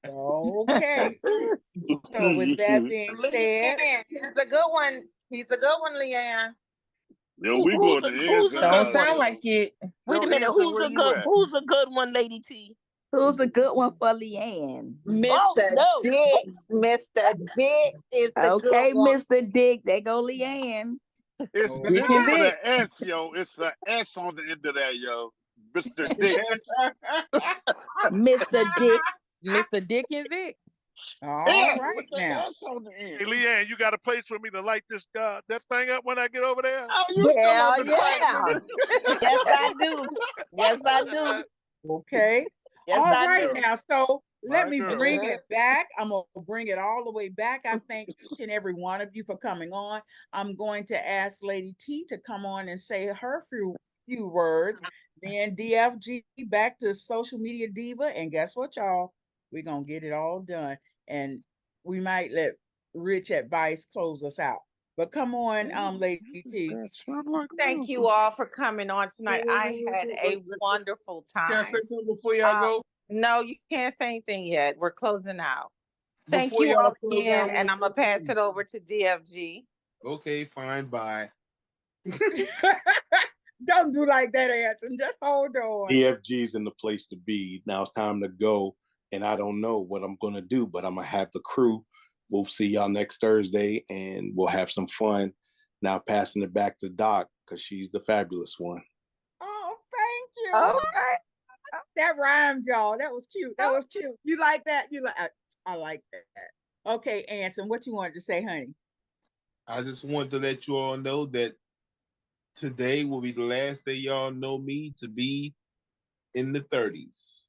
Speaker 2: Okay. So with that being said,
Speaker 3: Leanne, he's a good one. He's a good one, Leanne.
Speaker 6: Yo, we going to
Speaker 13: Who's
Speaker 6: answer
Speaker 13: a
Speaker 5: Don't
Speaker 6: house,
Speaker 5: sound
Speaker 6: yo.
Speaker 5: like it.
Speaker 13: Wait
Speaker 6: Yo,
Speaker 13: a minute.
Speaker 6: Anson, where you at?
Speaker 13: Who's a good one, Lady T? Who's a good one for Leanne? Oh
Speaker 3: Mr.
Speaker 13: no.
Speaker 3: Dick. Mr. Dick is the good
Speaker 13: Okay,
Speaker 3: one.
Speaker 13: Mr. Dick. There go Leanne.
Speaker 14: It's
Speaker 2: Okay.
Speaker 5: Dick and
Speaker 14: with
Speaker 5: Vic.
Speaker 14: an S, yo. It's an S on the end of that, yo. Mr. Dick.
Speaker 13: Mr. Dix.
Speaker 5: Mr. Dick and Vic.
Speaker 2: All
Speaker 14: S
Speaker 2: right
Speaker 14: with the
Speaker 2: now.
Speaker 14: S on the end. Hey, Leanne, you got a place for me to light this that thing up when I get over there?
Speaker 6: Oh, you still on
Speaker 13: Hell
Speaker 6: the crack,
Speaker 13: yeah.
Speaker 6: nigga?
Speaker 13: Yes, I do. Yes, I do.
Speaker 2: Okay.
Speaker 13: Yes,
Speaker 2: All
Speaker 13: I
Speaker 2: right
Speaker 13: do.
Speaker 2: now. So let
Speaker 14: My
Speaker 2: me
Speaker 14: girl.
Speaker 2: bring it back. I'm going to bring it all the way back. I thank each and every one of you for coming on. I'm going to ask Lady T to come on and say her few words. Then DFG back to social media diva. And guess what, y'all? We're going to get it all done. And we might let Rich Advice close us out. But come on, Lady T.
Speaker 3: Thank you all for coming on tonight. I had a wonderful
Speaker 10: Can I
Speaker 3: time.
Speaker 10: say something before y'all go?
Speaker 3: No, you can't say anything yet. We're closing out. Thank
Speaker 10: Before
Speaker 3: you
Speaker 10: y'all
Speaker 3: all
Speaker 10: close
Speaker 3: again,
Speaker 10: out,
Speaker 3: and I'm gonna pass it over to DFG.
Speaker 10: Okay, fine, bye.
Speaker 2: Don't do like that, Anson. Just hold on.
Speaker 4: EFG's in the place to be. Now it's time to go. And I don't know what I'm going to do, but I'm going to have the crew. We'll see y'all next Thursday and we'll have some fun. Now passing it back to Doc because she's the fabulous one.
Speaker 2: Oh, thank you.
Speaker 13: Okay.
Speaker 2: That rhymed, y'all. That was cute. That was cute. You like that? I like that. Okay, Anson, what you wanted to say, honey?
Speaker 10: I just want to let you all know that today will be the last day y'all know me to be in the 30s.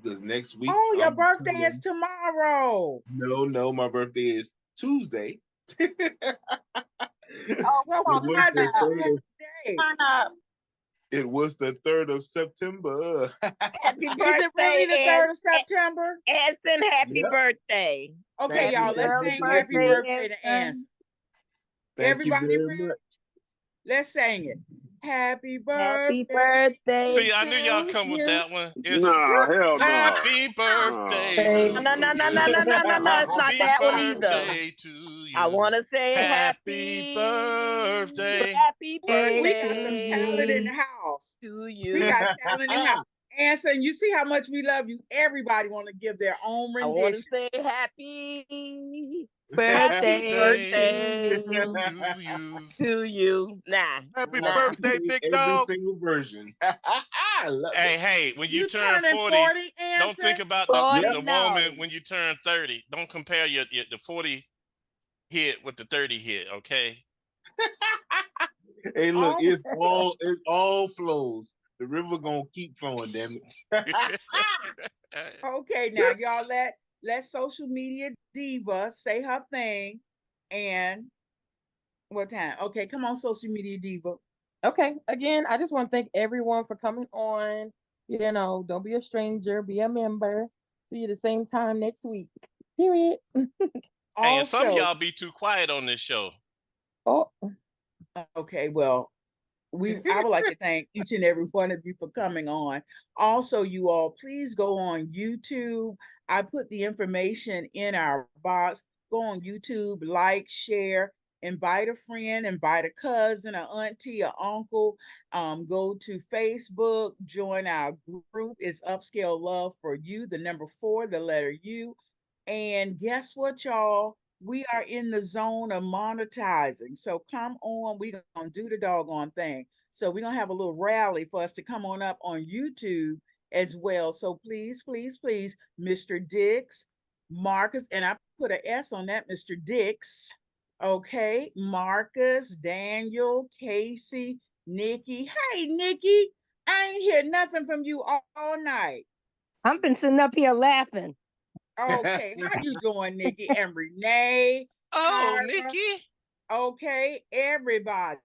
Speaker 10: Because next week.
Speaker 2: Oh, your birthday is tomorrow.
Speaker 10: No, my birthday is Tuesday.
Speaker 3: Oh, well,
Speaker 2: How's it doing today?
Speaker 3: turn up.
Speaker 10: It was the 3rd of September.
Speaker 13: Happy birthday.
Speaker 2: Is it really the 3rd of September?
Speaker 13: Anson, happy
Speaker 10: Yep.
Speaker 13: birthday.
Speaker 2: Okay,
Speaker 10: Thank
Speaker 2: y'all,
Speaker 10: you,
Speaker 2: let's
Speaker 10: thank
Speaker 2: sing
Speaker 10: you,
Speaker 2: happy
Speaker 10: thank you.
Speaker 2: birthday to Anson.
Speaker 10: Thank
Speaker 2: Everybody
Speaker 10: you very
Speaker 2: ready?
Speaker 10: much.
Speaker 2: Let's sing it. Happy
Speaker 13: Happy
Speaker 2: birthday.
Speaker 13: birthday.
Speaker 11: See, I knew y'all
Speaker 13: to
Speaker 11: come with
Speaker 13: you.
Speaker 11: that one. It's
Speaker 6: Nah, hell no.
Speaker 11: happy birthday to
Speaker 6: No.
Speaker 13: No.
Speaker 11: you.
Speaker 13: It's not
Speaker 11: Happy
Speaker 13: that one either.
Speaker 11: birthday to you.
Speaker 13: I want to say
Speaker 11: Happy birthday.
Speaker 13: happy
Speaker 2: Hey, we got
Speaker 13: birthday
Speaker 2: some talent in the house.
Speaker 13: to
Speaker 2: We
Speaker 13: you.
Speaker 2: got talent in the house. Anson, you see how much we love you. Everybody want to give their own
Speaker 13: I want to
Speaker 2: rendition.
Speaker 13: say happy
Speaker 11: Birthday
Speaker 13: birthday
Speaker 11: to you.
Speaker 13: to you.
Speaker 14: Happy
Speaker 13: Nah.
Speaker 14: birthday, big
Speaker 10: Every
Speaker 14: dog.
Speaker 10: single version. I love it.
Speaker 11: Hey, when you
Speaker 2: You
Speaker 11: turn
Speaker 2: turning
Speaker 11: 40,
Speaker 2: 40,
Speaker 11: don't think
Speaker 2: Anson?
Speaker 11: about
Speaker 13: 40
Speaker 11: the woman
Speaker 13: naughty.
Speaker 11: when you turn 30. Don't compare the 40 hit with the 30 hit, okay?
Speaker 10: Hey, look,
Speaker 2: Oh,
Speaker 10: it's all flows. The river gonna keep flowing, damn it.
Speaker 2: okay, now y'all let social media diva say her thing. And what time? Okay, come on, social media diva.
Speaker 5: Okay. Again, I just want to thank everyone for coming on. You know, don't be a stranger, be a member. See you the same time next week. Period.
Speaker 11: Hey, and some of
Speaker 2: Also,
Speaker 11: y'all be too quiet on this show.
Speaker 5: Oh,
Speaker 2: okay, well, I would like to thank each and every one of you for coming on. Also, you all, please go on YouTube. I put the information in our box. Go on YouTube, like, share, invite a friend, invite a cousin, an auntie, an uncle. Go to Facebook, join our group. It's Upscale Love for You, the number 4, the letter U. And guess what, y'all? We are in the zone of monetizing. So come on, we're going to do the doggone thing. So we're going to have a little rally for us to come on up on YouTube as well. So please, please, please, Mr. Dix, Marcus, and I put an S on that, Mr. Dix. Okay, Marcus, Daniel, Casey, Nikki. Hey, Nikki, I ain't hear nothing from you all night.
Speaker 15: I'm been sitting up here laughing.
Speaker 2: Okay, how you doing, Nikki? And Renee,
Speaker 11: Oh,
Speaker 2: Tyra.
Speaker 11: Nikki.
Speaker 2: Okay, everybody,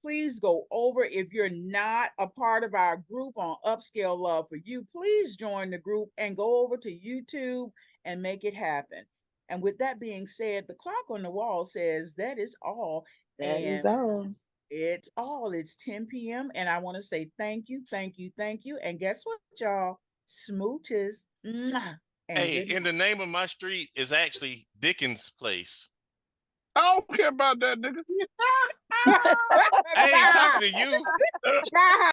Speaker 2: please go over. If you're not a part of our group on Upscale Love for You, please join the group and go over to YouTube and make it happen. And with that being said, the clock on the wall says that is all.
Speaker 13: That is
Speaker 2: And
Speaker 13: all.
Speaker 2: it's all. It's 10 p.m. And I want to say thank you, thank you, thank you. And guess what, y'all? Smooches. Mwah. And
Speaker 11: Hey,
Speaker 2: good
Speaker 11: and
Speaker 2: night.
Speaker 11: the name of my street is actually Dickens Place.
Speaker 6: I don't care about that, nigga.
Speaker 11: I ain't
Speaker 2: Bye.
Speaker 11: talking to you.
Speaker 2: Bye.